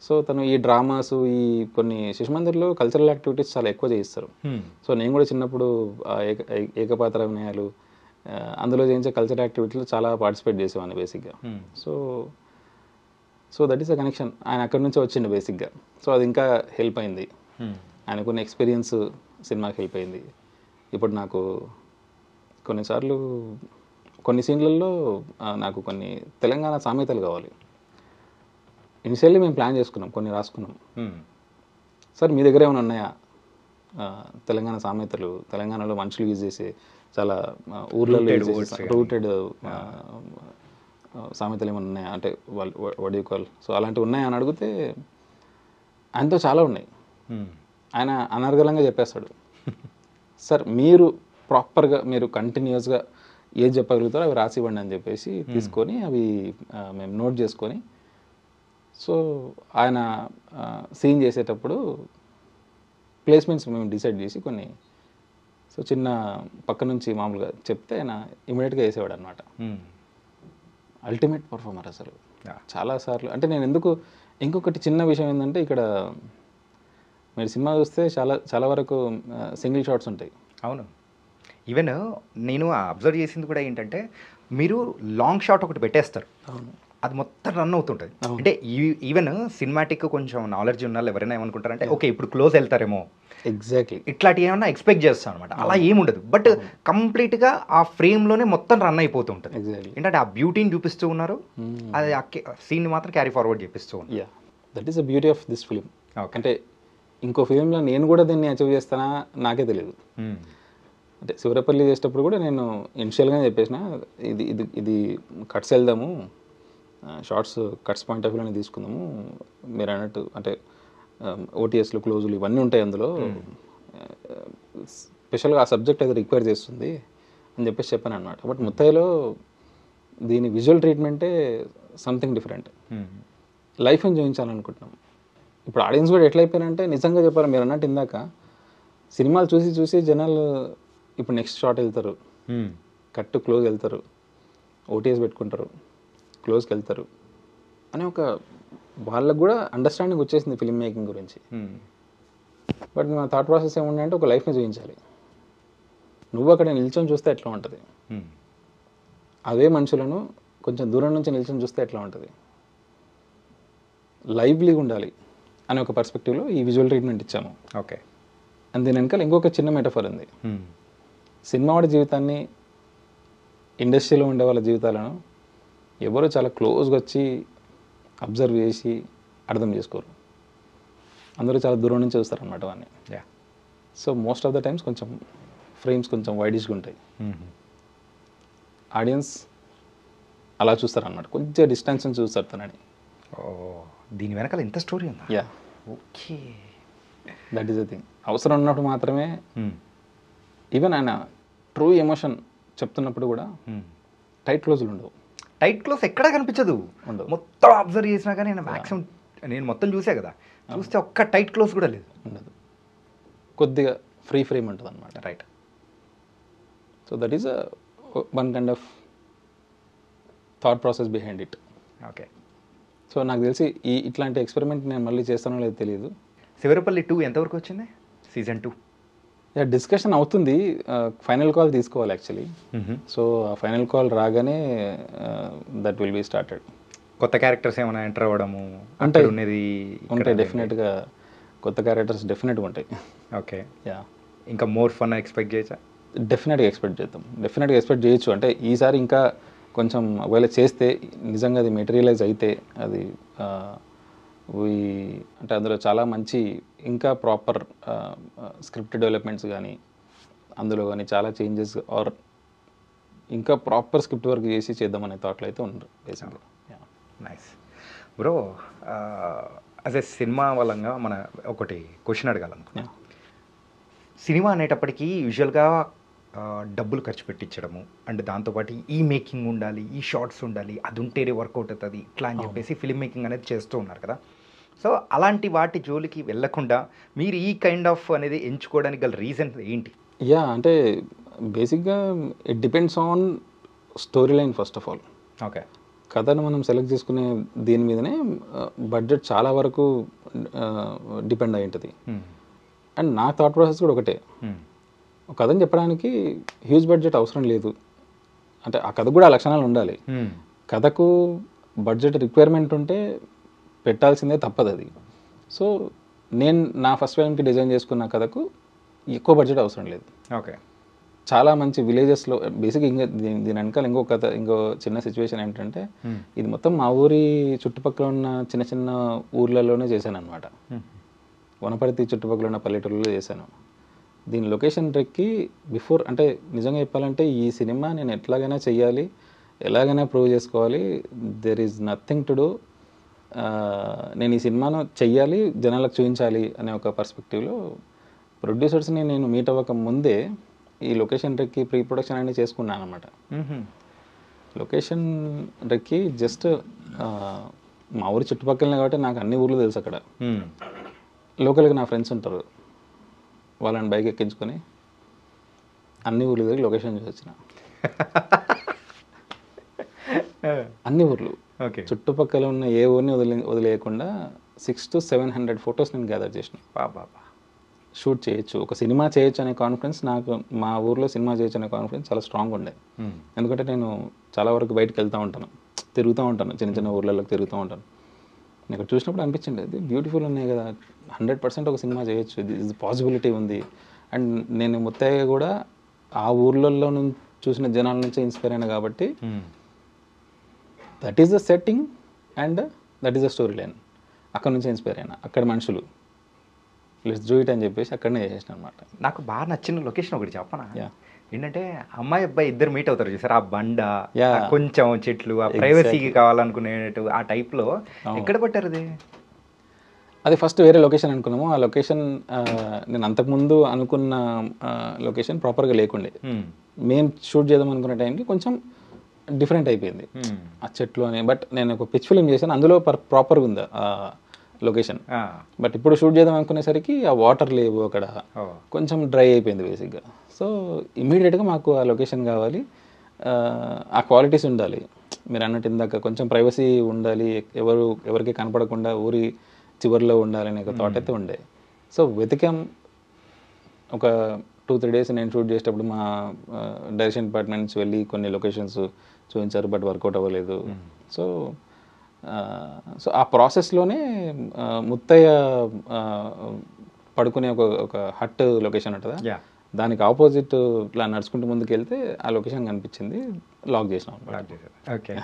సో తను ఈ డ్రామాస్ ఈ కొన్ని శిశు మందిర్లో కల్చరల్ యాక్టివిటీస్ చాలా ఎక్కువ చేయిస్తారు. సో నేను కూడా చిన్నప్పుడు ఏకపాత్ర అభినయాలు అందులో చేయించే కల్చరల్ యాక్టివిటీలో చాలా పార్టిసిపేట్ చేసేవాడిని బేసిక్గా. So that is a connection. ఆయన అక్కడి నుంచే వచ్చిండు బేసిక్గా. సో అది ఇంకా హెల్ప్ అయింది, ఆయనకున్న ఎక్స్పీరియన్స్ సినిమాకి హెల్ప్ అయింది. ఇప్పుడు నాకు కొన్నిసార్లు కొన్ని సీన్లలో నాకు కొన్ని తెలంగాణ సామెతలు కావాలి. ఇనిషియల్లీ మేము ప్లాన్ చేసుకున్నాం, కొన్ని రాసుకున్నాం. సార్ మీ దగ్గర ఏమైనా ఉన్నాయా తెలంగాణ సామెతలు, తెలంగాణలో మనుషులు యూజ్ చేసే చాలా ఊర్లలో రూటెడ్ సామెతలు ఏమైనా ఉన్నాయా అంటే వడ్ యూ కాల్, సో అలాంటివి ఉన్నాయా అని అడిగితే ఆయనతో చాలా ఉన్నాయి. ఆయన అనర్గళంగా చెప్పేస్తాడు, సార్ మీరు ప్రాపర్గా మీరు కంటిన్యూస్గా ఏది చెప్పగలుగుతారో అవి రాసి ఇవ్వండి అని చెప్పేసి తీసుకొని అవి మేము నోట్ చేసుకొని, సో ఆయన సీన్ చేసేటప్పుడు ప్లేస్మెంట్స్ మేము డిసైడ్ చేసి కొన్ని, సో చిన్న పక్క నుంచి మామూలుగా చెప్తే ఆయన ఇమీడియట్గా వేసేవాడు అనమాట. అల్టిమేట్ పర్ఫార్మర్ అసలు చాలాసార్లు. అంటే నేను ఎందుకు, ఇంకొకటి చిన్న విషయం ఏంటంటే ఇక్కడ మీరు సినిమా చూస్తే చాలా వరకు సింగిల్ షాట్స్ ఉంటాయి. అవును, ఈవెన్ నేను అబ్జర్వ్ చేసింది కూడా ఏంటంటే మీరు లాంగ్ షాట్ ఒకటి పెట్టేస్తారు, అది మొత్తం రన్ అవుతుంటుంది. అంటే ఈవెన్ సినిమాటిక్ కొంచెం నాలెడ్జ్ ఉన్న వాళ్ళు ఎవరైనా ఏమనుకుంటారంటే ఓకే ఇప్పుడు క్లోజ్ వెళ్తారేమో, ఎగ్జాక్ట్లీ ఇట్లాంటి ఏమన్నా ఎక్స్పెక్ట్ చేస్తాం అనమాట. అలా ఏముండదు, బట్ కంప్లీట్గా ఆ ఫ్రేమ్లోనే మొత్తం రన్ అయిపోతూ ఉంటుంది. ఏంటంటే ఆ బ్యూటీని చూపిస్తూ ఉన్నారు, అది ఆ సీన్ని మాత్రం క్యారీ ఫార్వర్డ్ చేపిస్తూ ఉన్నారు. That is the beauty of this film. అంటే ఇంకో ఫిలింలో నేను కూడా దీన్ని అచీవ్ చేస్తానా నాకే తెలియదు. అంటే శివరపల్లి చేసేటప్పుడు కూడా నేను ఇనిషియల్గానే చెప్పేసిన ఇది ఇది ఇది కట్స్ వెళ్దాము, షార్ట్స్ కట్స్ పాయింట్ ఆఫ్ వ్యూలోనే తీసుకుందాము, మీరు అన్నట్టు అంటే ఓటీఎస్లు క్లోజులు ఇవన్నీ ఉంటాయి అందులో, స్పెషల్గా ఆ సబ్జెక్ట్ అది రిక్వైర్ చేస్తుంది అని చెప్పేసి చెప్పాను అనమాట. బట్ ముత్తయ్యలో దీని విజువల్ ట్రీట్మెంటే సంథింగ్ డిఫరెంట్. లైఫ్ని చూపించాలనుకుంటున్నాం. ఇప్పుడు ఆడియన్స్ కూడా ఎట్లయిపోయారంటే నిజంగా చెప్పారు మీరు అన్నట్టు ఇందాక, సినిమాలు చూసి చూసి జనాలు ఇప్పుడు నెక్స్ట్ షాట్ వెళ్తారు, కట్ క్లోజ్ వెళ్తారు, ఓటీఎస్ పెట్టుకుంటారు, క్లోజ్కి వెళ్తారు అని ఒక వాళ్ళకు కూడా అండర్స్టాండింగ్ వచ్చేసింది ఫిల్మ్ మేకింగ్ గురించి. బట్ మా థాట్ ప్రాసెస్ ఏముండే అంటే ఒక లైఫ్ని చూపించాలి. నువ్వు అక్కడ నిల్చొని చూస్తే ఎట్లా ఉంటుంది, అదే మనుషులను కొంచెం దూరం నుంచి నిల్చొని చూస్తే ఎట్లా ఉంటుంది, లైవ్లీగా ఉండాలి అనే ఒక పర్స్పెక్టివ్లో ఈ విజువల్ ట్రీట్మెంట్ ఇచ్చాము. ఓకే. అండ్ దీని వెనకాల ఇంకొక చిన్న మెటఫర్ ఉంది. సినిమా వాడి జీవితాన్ని, ఇండస్ట్రీలో ఉండే వాళ్ళ జీవితాలను ఎవరో చాలా క్లోజ్గా వచ్చి అబ్జర్వ్ చేసి అర్థం చేసుకోరు, అందరూ చాలా దూరం నుంచి చూస్తారనమాట వాడిని. So most of the times కొంచెం ఫ్రేమ్స్ కొంచెం వైడిష్గా ఉంటాయి, ఆడియన్స్ అలా చూస్తారనమాట, కొంచెం డిస్టెన్స్ నుంచి చూస్తారు తనని. దీని వెనకాల ఇంత స్టోరీ ఉందా? Yeah. Okay. That is the thing. అవసరం ఉన్నప్పుడు మాత్రమే. ఈవెన్ ఆయన ట్రూ ఎమోషన్ చెప్తున్నప్పుడు కూడా టైట్ క్లోజులు ఉండవు. టైట్ క్లోజ్ ఎక్కడా కనిపించదు. మొత్తం అబ్జర్వ్ చేసినా కానీ నేను మ్యాక్సిమం నేను మొత్తం చూసా కదా, చూస్తే ఒక్క టైట్ క్లోజ్ కూడా లేదు. ఉండదు. కొద్దిగా ఫ్రీ ఫ్రేమ్ ఉంటుంది అనమాట. Right. So that is one kind of thought process behind it. Okay. So నాకు తెలిసి ఇట్లాంటి ఎక్స్పెరిమెంట్ నేను మళ్ళీ చేస్తానో లేదో తెలియదు. శివరపల్లి 2 ఎంతవరకు వచ్చింది? సీజన్ 2 డిస్కషన్ అవుతుంది. ఫైనల్ కాల్ తీసుకోవాలి యాక్చువల్లీ. సో ఆ ఫైనల్ కాల్ రాగానే దట్ విల్ బీ స్టార్టెడ్. కొత్త క్యారెక్టర్స్ ఏమైనా ఎంటర్ అవ్వడము ఉన్నది ఉంటాయి డెఫినెట్గా. కొత్త క్యారెక్టర్స్ డెఫినెట్గా ఉంటాయి. ఓకే. యా. ఇంకా మోర్ ఫన్ ఎక్స్పెక్ట్ చేయొచ్చా? డెఫినెట్గా ఎక్స్పెక్ట్ చేద్దాం. డెఫినెట్గా ఎక్స్పెక్ట్ చేయొచ్చు. అంటే ఈసారి ఇంకా కొంచెం ఒకవేళ చేస్తే నిజంగా అది మెటీరియలైజ్ అయితే అది అంటే అందులో చాలా మంచి ఇంకా ప్రాపర్ స్క్రిప్ట్ డెవలప్మెంట్స్ కానీ అందులో కానీ చాలా చేంజెస్ ఆర్ ఇంకా ప్రాపర్ స్క్రిప్ట్ వర్క్ చేసి చేద్దామనే థాట్లో అయితే ఉండరు బేసిక్గా. Nice bro. యాజ్ ఎ సినిమా వలంగా మన ఒకటి క్వశ్చన్ అడగాలనుకున్నా. సినిమా అనేటప్పటికీ యూజువల్గా డబ్బులు ఖర్చు పెట్టించడము అండ్ దాంతోపాటు ఈ మేకింగ్ ఉండాలి, ఈ షార్ట్స్ ఉండాలి, అది ఉంటేనే వర్కౌట్ అవుతుంది ఇట్లా అని చెప్పేసి ఫిల్మ్ మేకింగ్ అనేది చేస్తూ ఉన్నారు కదా. సో అలాంటి వాటి జోలికి వెళ్ళకుండా మీరు ఈ కైండ్ ఆఫ్ అనేది ఎంచుకోవడానికి గల రీజన్ ఏంటి? యా, అంటే బేసిక్గా it depends on story line first of all. Okay. కథను మనం సెలెక్ట్ చేసుకునే దీని మీదనే బడ్జెట్ చాలా వరకు డిపెండ్ అయి ఉంటుంది. అండ్ నా థాట్ ప్రాసెస్ కూడా ఒకటే. ఒక కథని చెప్పడానికి హ్యూజ్ బడ్జెట్ అవసరం లేదు. అంటే ఆ కథకు కూడా లక్షణాలు ఉండాలి. కథకు బడ్జెట్ రిక్వైర్మెంట్ ఉంటే పెట్టాల్సిందే, తప్పదు అది. సో నేను నా ఫస్ట్ ఫిల్మ్కి డిజైన్ చేసుకున్న కథకు ఎక్కువ బడ్జెట్ అవసరం లేదు. ఓకే. చాలా మంచి విలేజెస్లో బేసిక్గా ఇంకా దీని వెనకాల ఇంకో చిన్న సిచ్యువేషన్ ఏంటంటే ఇది మొత్తం మా ఊరి చుట్టుపక్కల ఉన్న చిన్న చిన్న ఊర్లలోనే చేశాను అనమాట. వనపర్తి చుట్టుపక్కల ఉన్న పల్లెటూరులో చేశాను. దీని లొకేషన్ ట్రెక్కి బిఫోర్, అంటే నిజంగా చెప్పాలంటే ఈ సినిమా నేను ఎట్లాగైనా చెయ్యాలి, ఎలాగైనా ప్రూవ్ చేసుకోవాలి, there is nothing to do, నేను ఈ సినిమాను చెయ్యాలి, జనాలకు చూపించాలి అనే ఒక పర్స్పెక్టివ్లో ప్రొడ్యూసర్స్ని నేను మీట్ అవ్వక ముందే ఈ లొకేషన్ ట్రెక్కి ప్రీ ప్రొడక్షన్ అనేది చేసుకున్నాను అనమాట. లొకేషన్ ట్రెక్కి జస్ట్ మా ఊరి చుట్టుపక్కలనే కాబట్టి నాకు అన్ని ఊర్లు తెలుసు. అక్కడ లోకల్గా నా ఫ్రెండ్స్ ఉంటారు, వాళ్ళని బైక్ ఎక్కించుకొని అన్ని ఊర్లు తిరిగి లొకేషన్ చూసి వచ్చిన. అన్ని ఊర్లు చుట్టుపక్కల ఉన్న ఏ ఊరిని వదిలేయకుండా 600 to 700 ఫొటోస్ నేను గ్యాదర్ చేసిన. షూట్ చేయొచ్చు, ఒక సినిమా చేయొచ్చు అనే కాన్ఫిడెన్స్ నాకు, మా ఊర్లో సినిమా చేయొచ్చు అనే కాన్ఫిడెన్స్ చాలా స్ట్రాంగ్ ఉండే. ఎందుకంటే నేను చాలా వరకు బయటకు వెళ్తూ ఉంటాను, తిరుగుతూ ఉంటాను, చిన్న చిన్న ఊర్లలోకి తిరుగుతూ ఉంటాను. నేను చూసినప్పుడు అనిపించింది ఇది బ్యూటిఫుల్ ఉన్నాయి కదా, 100% ఒక సినిమా చేయొచ్చు, ఇది పాసిబిలిటీ ఉంది. అండ్ నేను ముత్తయ్య కూడా ఆ ఊర్లలో నుంచి చూసిన జనాల నుంచే ఇన్స్పైర్ అయినా కాబట్టి that is the setting and that is the story line. అక్కడ నుంచే ఇన్స్పైర్ అయినా, అక్కడ మనుషులు లెట్స్ డూ ఇట్ అని చెప్పేసి అక్కడనే చేసిన అనమాట. నాకు బాగా నచ్చిన లొకేషన్ ఒకటి చెప్పనా, ఏంటంటే అమ్మాయి అబ్బాయి ఇద్దరు మీట్ అవుతారు చూసారు, ఆ బండ కొంచెం చెట్లు, ఆ ప్రైవసీకి కావాలనుకునేటు ఆ టైప్లో ఎక్కడ పట్టారు అది? అది ఫస్ట్ వేరే లొకేషన్ అనుకున్నాము. ఆ లొకేషన్ నేను అంతకుముందు అనుకున్న లొకేషన్ ప్రాపర్గా లేకుండే. మేము షూట్ చేద్దాం అనుకున్న టైంకి కొంచెం డిఫరెంట్ అయిపోయింది ఆ చెట్లు అని. బట్ నేను ఒక పిచ్ ఫిల్మ్ చేశాను, అందులో ప్రాపర్గా ఉంది ఆ లొకేషన్. బట్ ఇప్పుడు షూట్ చేద్దాం అనుకునేసరికి ఆ వాటర్ లేవు, అక్కడ కొంచెం డ్రై అయిపోయింది బేసిక్గా. సో ఇమ్మీడియట్గా మాకు ఆ లొకేషన్ కావాలి, ఆ క్వాలిటీస్ ఉండాలి, మీరు అన్నట్టు ఇందాక కొంచెం ప్రైవసీ ఉండాలి, ఎవరికి కనపడకుండా ఊరి చివరిలో ఉండాలని ఒక థాట్ అయితే ఉండే. సో వెతికాం. ఒక 2-3 days నేను షూట్ చేసేటప్పుడు మా డైరెక్షన్ డిపార్ట్మెంట్ నుంచి వెళ్ళి కొన్ని లొకేషన్స్ చూపించారు, బట్ వర్కౌట్ అవ్వలేదు. సో ఆ ప్రాసెస్లోనే ముత్తయ్య పడుకునే ఒక హట్ లొకేషన్ ఉంటుందా, దానికి ఆపోజిట్ ఇట్లా నడుచుకుంటూ ముందుకు వెళ్తే ఆ లొకేషన్ కనిపించింది, లాక్ చేసినాం. ఓకే.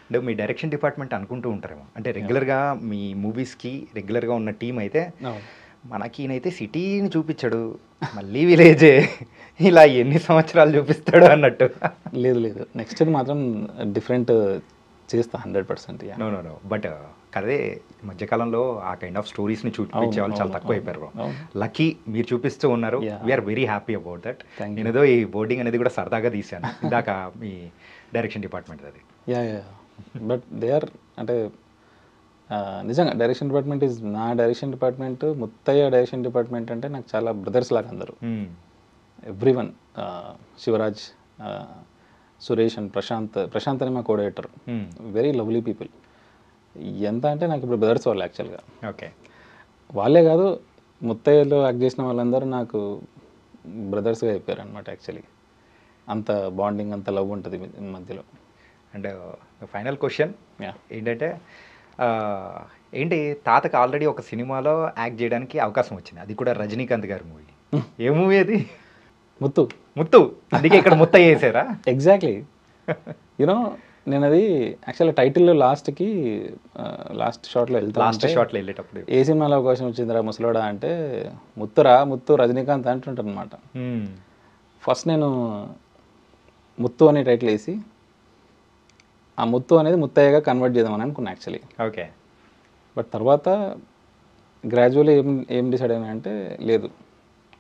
అంటే మీ డైరెక్షన్ డిపార్ట్మెంట్ అనుకుంటూ ఉంటారేమో, అంటే రెగ్యులర్గా మీ మూవీస్కి రెగ్యులర్గా ఉన్న టీం అయితే మనకినైతే సిటీని చూపించాడు, మళ్ళీ విలేజే, ఇలా ఎన్ని సంవత్సరాలు చూపిస్తాడు అన్నట్టు. లేదు, నెక్స్ట్ మాత్రం డిఫరెంట్ చేస్తా 100%. నో నో నో బట్ కదే మధ్యకాలంలో ఆ కైండ్ ఆఫ్ స్టోరీస్ని చూపించే వాళ్ళు చాలా తక్కువ అయిపోయారు. లక్కీ మీరు చూపిస్తూ ఉన్నారు. We're very happy about that. నేను ఏదో ఈ బోర్డింగ్ అనేది కూడా సరదాగా తీశాను ఇందాక మీ డైరెక్షన్ డిపార్ట్మెంట్ అది. యా బట్ దే ఆర్ అంటే నిజంగా డైరెక్షన్ డిపార్ట్మెంట్ నా direction department, Muthayya direction department అంటే నాకు చాలా బ్రదర్స్ లాగా అందరూ. ఎవ్రీవన్, శివరాజ్, సురేష్ అండ్ ప్రశాంత్ అని మా కోఆర్డినేటర్, వెరీ లవ్లీ పీపుల్. ఎంత అంటే నాకు ఇప్పుడు బ్రదర్స్ వాళ్ళు యాక్చువల్గా. ఓకే, వాళ్ళే కాదు, ముత్తయ్యలో యాక్ట్ చేసిన వాళ్ళందరూ నాకు బ్రదర్స్గా అయిపోయారు అనమాట యాక్చువల్లీ. అంత బాండింగ్, అంత లవ్ ఉంటుంది మధ్యలో. అండ్ ఫైనల్ క్వశ్చన్ ఏంటంటే, ఏంటి తాతకు ఆల్రెడీ ఒక సినిమాలో యాక్ట్ చేయడానికి అవకాశం వచ్చింది, అది కూడా రజనీకాంత్ గారి మూవీ. ఏ మూవీ అది? ముత్తు. అందుకే ఇక్కడ ముత్తయ్య వేసారా? ఎగ్జాక్ట్లీ. యునో నేను అది యాక్చువల్గా టైటిల్లో లాస్ట్ షాట్లో వెళ్ళేటప్పుడు ఏ సినిమాలో అవకాశం వచ్చిందిరా ముసలోడా అంటే, ముత్తు రజనీకాంత్ అంటుంటారు అనమాట. ఫస్ట్ నేను ముత్తు అనే టైటిల్ వేసి ఆ ముత్తు అనేది ముత్తయ్యగా కన్వర్ట్ చేద్దామని అనుకున్నా యాక్చువల్లీ. ఓకే, బట్ తర్వాత గ్రాడ్యువల్లీ ఏం డిసైడ్ అయినా అంటే, లేదు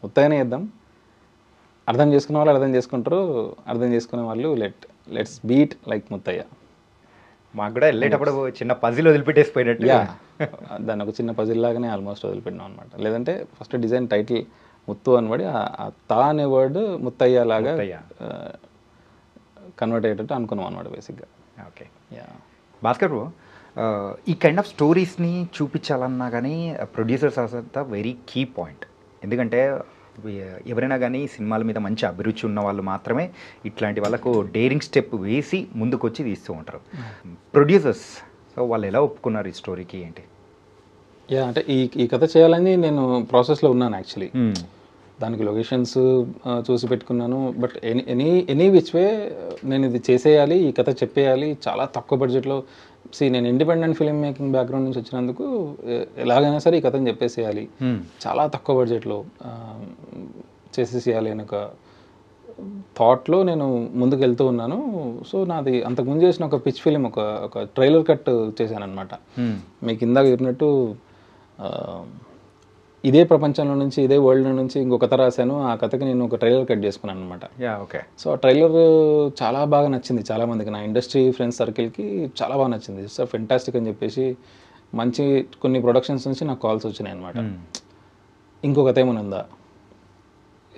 ముత్తయ్యనే వేద్దాం, అర్థం చేసుకునే వాళ్ళు అర్థం చేసుకుంటారు, అర్థం చేసుకునే వాళ్ళు లెట్స్ బీట్ లైక్ ముత్తయ్య. మాకు కూడా వెళ్ళేటప్పుడు చిన్న పజిల్ వదిలిపెట్టేసిపోయినట్టు. దాన్ని ఒక చిన్న పజిల్ లాగానే ఆల్మోస్ట్ వదిలిపెట్టినాం అనమాట. లేదంటే ఫస్ట్ డిజైన్ టైటిల్ ముత్తు అనబడి ఆ తా అనే వర్డ్ ముత్తయ్య లాగా కన్వర్ట్ అయ్యేటట్టు అనుకున్నాం అనమాట బేసిక్గా. ఓకే, భాస్కర్ ఈ కైండ్ ఆఫ్ స్టోరీస్ని చూపించాలన్నా కానీ ప్రొడ్యూసర్స్ అంతా వెరీ కీ పాయింట్. ఎందుకంటే ఎవరైనా కానీ సినిమాల మీద మంచి అభిరుచి ఉన్న వాళ్ళు మాత్రమే ఇట్లాంటి వాళ్ళకు డేరింగ్ స్టెప్ వేసి ముందుకు వచ్చి తీస్తూ ఉంటారు. ప్రొడ్యూసర్స్ సో వాళ్ళు ఎలా ఒప్పుకున్నారు ఈ స్టోరీకి ఏంటి? అంటే ఈ కథ చేయాలని నేను ప్రాసెస్లో ఉన్నాను యాక్చువల్లీ. దానికి లొకేషన్స్ చూసి పెట్టుకున్నాను. బట్ ఎనీ విచ్ వే నేను ఇది చేసేయాలి, ఈ కథ చెప్పేయాలి చాలా తక్కువ బడ్జెట్లో. నేను ఇండిపెండెంట్ ఫిల్మ్ మేకింగ్ బ్యాక్గ్రౌండ్ నుంచి వచ్చినందుకు ఎలాగైనా సరే ఈ కథను చెప్పేసేయాలి, చాలా తక్కువ బడ్జెట్లో చేసేసేయాలి అని ఒక థాట్లో నేను ముందుకు వెళ్తూ ఉన్నాను. సో నాది అంతకుముందు చేసిన ఒక పిచ్ ఫిలిం, ఒక ట్రైలర్ కట్ చేశాను అనమాట. మీకు ఇందాక చెప్పినట్టు ఇదే ప్రపంచంలో నుంచి, ఇదే వరల్డ్ నుంచి ఇంకొక కథ రాశాను. ఆ కథకి నేను ఒక ట్రైలర్ కట్ చేసుకున్నాను అనమాట. ఓకే, సో ఆ ట్రైలర్ చాలా బాగా నచ్చింది చాలా మందికి, నా ఇండస్ట్రీ ఫ్రెండ్స్ సర్కిల్కి చాలా బాగా నచ్చింది. సో ఫెంటాస్టిక్ అని చెప్పేసి మంచి కొన్ని ప్రొడక్షన్స్ నుంచి నాకు కాల్స్ వచ్చినాయి అనమాట. ఇంకో కథ ఏమైనా ఉందా,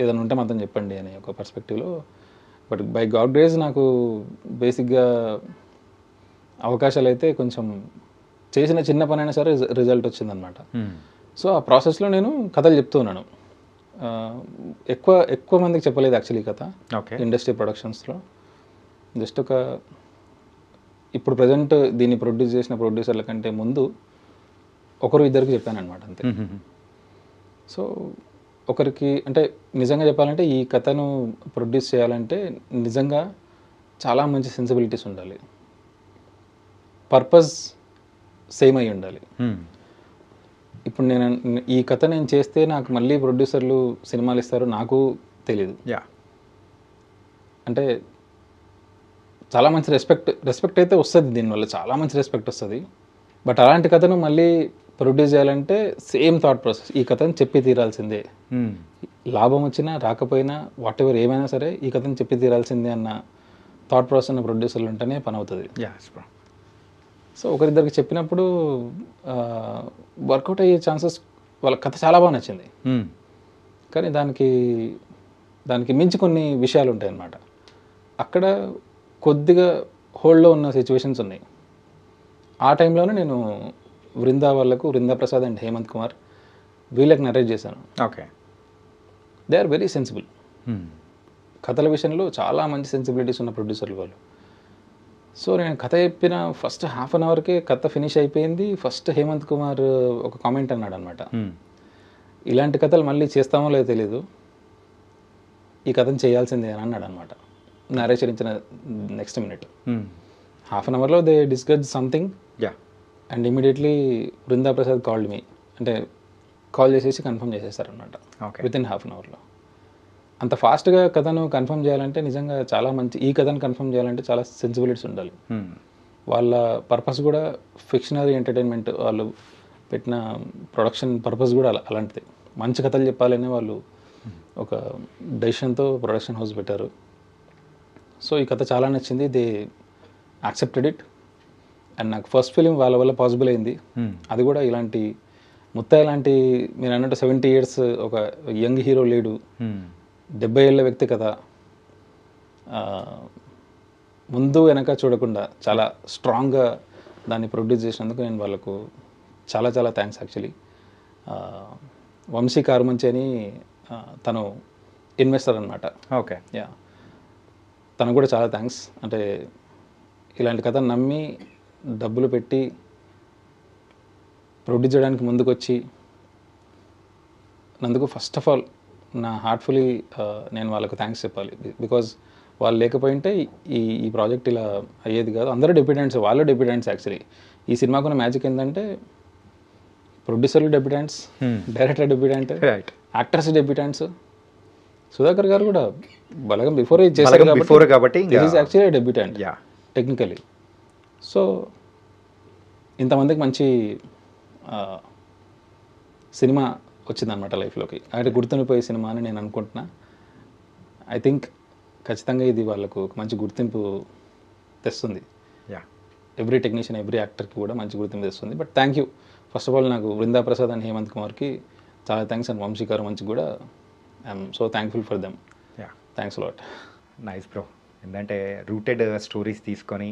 ఏదైనా ఉంటే మాత్రం చెప్పండి అనే ఒక పర్స్పెక్టివ్లో. బట్ బై గాడ్ గ్రేస్ నాకు బేసిక్గా అవకాశాలు అయితే కొంచెం చేసిన చిన్న పని అయినా సరే రిజల్ట్ వచ్చిందనమాట. సో ఆ ప్రాసెస్లో నేను కథలు చెప్తూ ఉన్నాను. ఎక్కువ మందికి చెప్పలేదు యాక్చువల్లీ కథ ఇండస్ట్రీ ప్రొడక్షన్స్లో. జస్ట్ ఇప్పుడు ప్రజెంట్ దీన్ని ప్రొడ్యూస్ చేసిన ప్రొడ్యూసర్ల కంటే ముందు ఇద్దరికి చెప్పాను అనమాట అంతే. సో ఒకరికి అంటే నిజంగా చెప్పాలంటే ఈ కథను ప్రొడ్యూస్ చేయాలంటే నిజంగా చాలా మంచి సెన్సిబిలిటీస్ ఉండాలి, పర్పస్ సేమ్ అయి ఉండాలి. ఇప్పుడు ఈ కథ నేను చేస్తే నాకు మళ్ళీ ప్రొడ్యూసర్లు సినిమాలు ఇస్తారు నాకు తెలీదు. అంటే చాలా మంచి రెస్పెక్ట్ అయితే వస్తుంది దీనివల్ల, చాలా మంచి రెస్పెక్ట్ వస్తుంది. బట్ అలాంటి కథను మళ్ళీ ప్రొడ్యూస్ చేయాలంటే సేమ్ థాట్ ప్రాసెస్, ఈ కథను చెప్పి తీరాల్సిందే, లాభం వచ్చినా రాకపోయినా వాట్ ఎవర్ ఏమైనా సరే ఈ కథను చెప్పి తీరాల్సిందే అన్న థాట్ ప్రాసెస్ ఉన్న ప్రొడ్యూసర్లు ఉంటేనే పని అవుతుంది. సో ఒకరిద్దరికి చెప్పినప్పుడు వర్కౌట్ అయ్యే ఛాన్సెస్, వాళ్ళ కథ చాలా బాగా నచ్చింది. కానీ దానికి మించి కొన్ని విషయాలు ఉంటాయి అన్నమాట. అక్కడ కొద్దిగా హోల్డ్లో ఉన్న సిచ్యువేషన్స్ ఉన్నాయి. ఆ టైంలోనే నేను వృందా ప్రసాద్ అండ్ హేమంత్ కుమార్ వీళ్ళకి నరేట్ చేశాను. Okay, they are very sensible. కథల విషయంలో చాలా మంచి సెన్సిబిలిటీస్ ఉన్న ప్రొడ్యూసర్లు వాళ్ళు. సో నేను కథ చెప్పిన ఫస్ట్ హాఫ్ అన్ అవర్కే కథ ఫినిష్ అయిపోయింది. ఫస్ట్ హేమంత్ కుమార్ ఒక కామెంట్ అన్నాడు అనమాట, ఇలాంటి కథలు మళ్ళీ చేస్తామో లేదో తెలీదు, ఈ కథను చేయాల్సిందే అని అన్నాడు అనమాట. నరేషన్ ఇచ్చిన నెక్స్ట్ మినిట్ హాఫ్ అన్ అవర్లో they discuss something and immediately Brinda Prasad called me, అంటే కాల్ చేసేసి కన్ఫర్మ్ చేసేస్తారనమాట విత్ ఇన్ హాఫ్ అన్ అవర్లో. అంత ఫాస్ట్గా కథను కన్ఫర్మ్ చేయాలంటే నిజంగా చాలా మంచి, ఈ కథను కన్ఫర్మ్ చేయాలంటే చాలా సెన్సిబిలిటీస్ ఉండాలి. వాళ్ళ పర్పస్ కూడా ఫిక్షనరీ ఎంటర్టైన్మెంట్, వాళ్ళు పెట్టిన ప్రొడక్షన్ పర్పస్ కూడా అలాంటిది. మంచి కథలు చెప్పాలని వాళ్ళు ఒక డెసిషన్తో ప్రొడక్షన్ హౌస్ పెట్టారు. సో ఈ కథ చాలా నచ్చింది, దే యాక్సెప్టెడ్ ఇట్. అండ్ నాకు ఫస్ట్ ఫిలిం వాళ్ళ వల్ల పాసిబుల్ అయింది. అది కూడా ఇలాంటి ముత్తయ్య లాంటి, మీరు అన్నట్టు 70 years ఒక యంగ్ హీరో లేడు, 70 ఏళ్ళ వ్యక్తి కదా, ముందు వెనక చూడకుండా చాలా స్ట్రాంగ్గా దాన్ని ప్రొడ్యూస్ చేసినందుకు నేను వాళ్ళకు చాలా చాలా థ్యాంక్స్ యాక్చువల్లీ. వంశీ కారుమంచి అని తను ఇన్వెస్టర్ అనమాట. ఓకే. యా, తనకు కూడా చాలా థ్యాంక్స్. అంటే ఇలాంటి కథ నమ్మి డబ్బులు పెట్టి ప్రొడ్యూస్ చేయడానికి ముందుకు వచ్చి నందుకు ఫస్ట్ ఆఫ్ ఆల్ నా హార్ట్ఫుల్లీ నేను వాళ్ళకు థ్యాంక్స్ చెప్పాలి. బికాజ్ వాళ్ళు లేకపోయింటే ఈ ప్రాజెక్ట్ ఇలా అయ్యేది కాదు. అందరూ డెబ్యూటెంట్స్, వాళ్ళు డెబ్యూటెంట్స్ యాక్చువల్లీ. ఈ సినిమాకున్న మ్యాజిక్ ఏంటంటే ప్రొడ్యూసర్లు debutants, director debutant, actors debutants. Sudhakar garu కూడా బలగం బిఫోర్ చేశారు కాబట్టి యాక్చువల్లీ డెబ్యూటెంట్ టెక్నికలీ. సో ఇంతమందికి మంచి సినిమా వచ్చిందనమాట లైఫ్లోకి. అంటే గుర్తుండిపోయే సినిమా అని నేను అనుకుంటున్నా. ఐ థింక్ ఖచ్చితంగా ఇది వాళ్ళకు ఒక మంచి గుర్తింపు తెస్తుంది. ఎవ్రీ టెక్నీషియన్, ఎవ్రీ యాక్టర్కి కూడా మంచి గుర్తింపు తెస్తుంది. But thank you first of all, నాకు బృందా ప్రసాద్ అండ్ హేమంత్ కుమార్కి చాలా థ్యాంక్స్, అండ్ వంశీ గారు మంచి కూడా I'm so thankful for them. Thanks lot. Nice bro. ఏంటంటే రూటెడ్ స్టోరీస్ తీసుకొని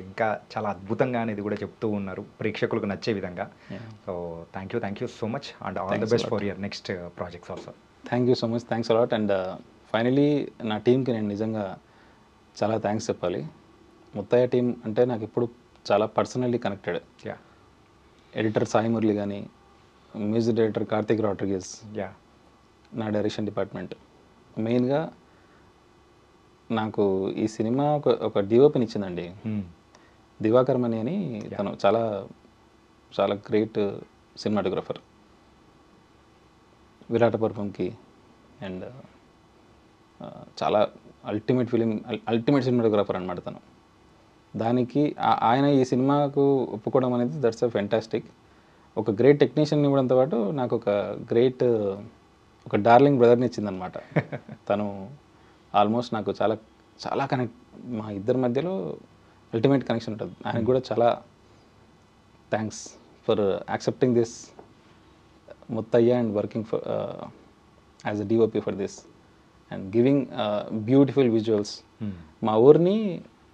ఇంకా చాలా అద్భుతంగా అనేది కూడా చెప్తూ ఉన్నారు ప్రేక్షకులకు నచ్చే విధంగా. So thank you so much and all the best for your next projects also. Thank you so much, thanks a lot. And finally నా టీంకి నేను నిజంగా చాలా థ్యాంక్స్ చెప్పాలి. ముత్తయ్య టీం అంటే నాకు ఇప్పుడు చాలా personally connected. Editor Sai Murali కానీ, మ్యూజిక్ డైరెక్టర్ కార్తిక్ రాడ్రిగేజ్, నా డైరెక్షన్ డిపార్ట్మెంట్. మెయిన్గా నాకు ఈ సినిమా ఒక డిఓపిని ఇచ్చిందండి, దివాకర్ మణి అని. తను చాలా చాలా గ్రేట్ సినిమాటోగ్రఫర్. విరాట పర్వంకి అండ్ చాలా అల్టిమేట్ సినిమాటోగ్రఫర్ అనమాట తను. దానికి ఆయన ఈ సినిమాకు ఒప్పుకోవడం అనేది దట్స్ అ ఫెంటాస్టిక్. ఒక గ్రేట్ టెక్నీషియన్ ఇవ్వడంతో పాటు నాకు ఒక డార్లింగ్ బ్రదర్ని ఇచ్చిందనమాట. తను ఆల్మోస్ట్ నాకు చాలా చాలా కనెక్ట్, మా ఇద్దరి మధ్యలో అల్టిమేట్ కనెక్షన్ ఉంటుంది. ఆయనకు కూడా చాలా thanks for accepting this Muthayya and working for as a DOP for this and giving beautiful visuals. మా ఊరిని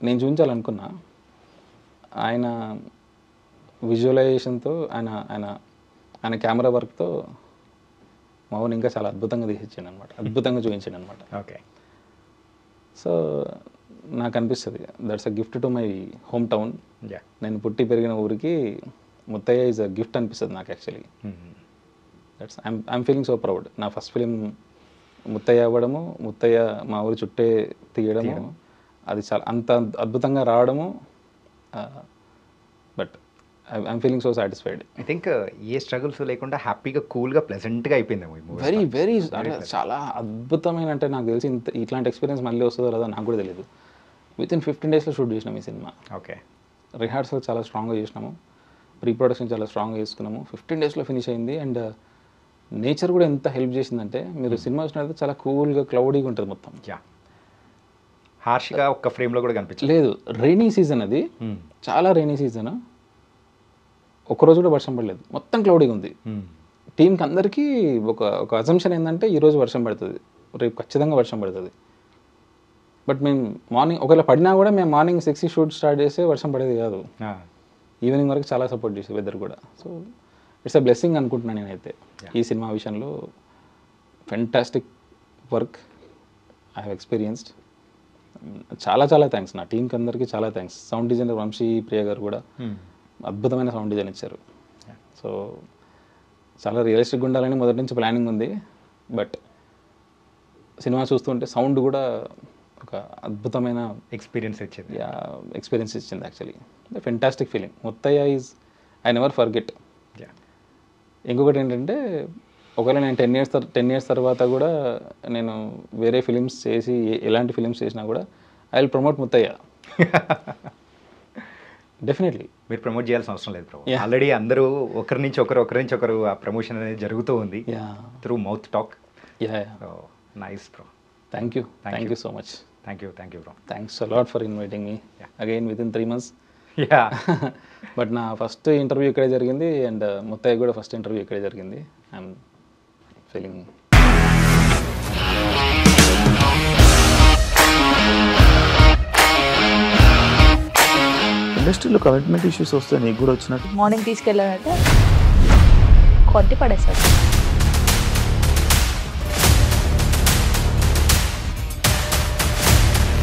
నేను చూపించాలనుకున్నా, ఆయన విజువలైజేషన్తో ఆయన కెమెరా వర్క్తో మా ఊరిని ఇంకా చాలా అద్భుతంగా తీసిచ్చాను అనమాట, అద్భుతంగా చూపించాను అనమాట. ఓకే. సో నాకు అనిపిస్తుంది that's a gift to my home town. నేను పుట్టి పెరిగిన ఊరికి ముత్తయ్య ఈజ్ అ గిఫ్ట్ అనిపిస్తుంది నాకు actually. That's I'm feeling so proud. నా ఫస్ట్ ఫిలిం ముత్తయ్య అవ్వడము, ముత్తయ్య మా ఊరి చుట్టే తీయడము, అది చాలా అంత అద్భుతంగా రావడము. But I'm feeling so satisfied. I think A struggles లేకుండా హ్యాపీగా కూల్గా ప్లెజెంట్గా అయిపోయింది వెరీ వెరీ. చాలా అద్భుతమైన, అంటే నాకు తెలిసి ఇట్లాంటి ఎక్స్పీరియన్స్ మళ్ళీ వస్తుందో రాదో నాకు కూడా తెలియదు. విత్ ఇన్ 15 days షూట్ చేసినాం ఈ సినిమా. ఓకే. రిహార్సల్ చాలా స్ట్రాంగ్గా చేసినాము, ప్రీ ప్రొడక్షన్ చాలా స్ట్రాంగ్గా చేసుకున్నాము. 15 days ఫినిష్ అయింది. అండ్ నేచర్ కూడా ఎంత హెల్ప్ చేసిందంటే, మీరు సినిమా చూసినట్లయితే చాలా కూల్గా క్లౌడీగా ఉంటుంది మొత్తం. హార్ష్గా ఒక్క ఫ్రేమ్లో కూడా కనిపించలేదు. లేదు, రైనీ సీజన్ అది, చాలా రైనీ సీజన్. ఒక్కరోజు కూడా వర్షం పడలేదు, మొత్తం క్లౌడీగా ఉంది. టీంకి అందరికీ ఒక అజంప్షన్ ఏంటంటే ఈరోజు వర్షం పడుతుంది, రేపు ఖచ్చితంగా వర్షం పడుతుంది. బట్ మేము మార్నింగ్ ఒకవేళ పడినా కూడా మేము మార్నింగ్ 6 షూట్ స్టార్ట్ చేస్తే వర్షం పడేది కాదు. ఈవినింగ్ వరకు చాలా సపోర్ట్ చేసే వెదర్ కూడా. సో ఇట్స్ అ బ్లెస్సింగ్ అనుకుంటున్నాను నేనైతే ఈ సినిమా విషయంలో. Fantastic work I have experienced. చాలా చాలా థ్యాంక్స్ నా టీంకి అందరికీ, చాలా థ్యాంక్స్. సౌండ్ డిజైనర్ వంశీ ప్రియ గారు కూడా అద్భుతమైన సౌండ్ డిజైన్ ఇచ్చారు. సో చాలా రియలిస్టిక్గా ఉండాలని మొదటి నుంచి ప్లానింగ్ ఉంది. బట్ సినిమా చూస్తుంటే సౌండ్ కూడా ఒక అద్భుతమైన ఎక్స్పీరియన్స్ ఇచ్చింది actually. Fantastic feeling. Muthayya is I never forget. ఇంకొకటి ఏంటంటే, ఒకవేళ నేను 10 years తర్వాత కూడా నేను వేరే ఫిలిమ్స్ చేసి ఎలాంటి ఫిలిమ్స్ చేసినా కూడా I will promote Muthayya. Definitely. మీరు ప్రమోట్ చేయాల్సిన అవసరం లేదు బ్రో. ఆల్రెడీ అందరూ ఒకరి నుంచి ఒకరు ఆ ప్రమోషన్ అనేది జరుగుతూ ఉంది through mouth talk. Nice bro. Thank you so much. Thank you bro. Thanks a lot for inviting me again with in 3 months. But నా ఫస్ట్ ఇంటర్వ్యూ ఇక్కడే జరిగింది అండ్ ముత్తయ్య కూడా ఫస్ట్ ఇంటర్వ్యూ ఇక్కడే జరిగింది. ఐఎమ్ ఫీలింగ్ ఇండస్ట్రీలో కమిట్మెంట్ ఇష్యూస్ వస్తే నీకు కూడా వచ్చినట్టు? మార్నింగ్ తీసుకెళ్ళాలంటే కొట్టి పడేసాడు.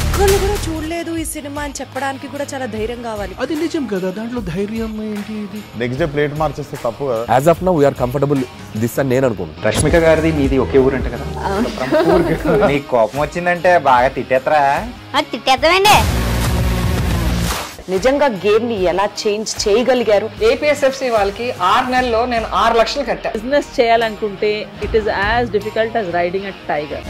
ఒక్కళ్ళు కూడా చూడలేదు ఈ సినిమా అని చెప్పడానికి కూడా చాలా ధైర్యం కావాలి. అది నిజం కదా, దాంట్లో ధైర్యం ఏంటి? ఇది నెక్స్ట్ డే ప్లేట్ మార్చేస్తే తప్పు కదా. As of now we're comfortable this అని నేను అనుకుంటున్నాను. రష్మిక గారిది మీది ఒకే ఊరు అంట కదా? నీకు కోపం వచ్చిందంటే బాగా తిట్టేత్తరా? తిట్టేద్దామండి. నిజంగా గేమ్ ని ఎలా చేంజ్ చేయగలిగారు? ఏపీఎస్ఎఫ్సి వాళ్ళకి 6 నెలల్లో నేను 6 లక్షలు కట్టా. బిజినెస్ చేయాలనుకుంటే it is as difficult as riding a tiger.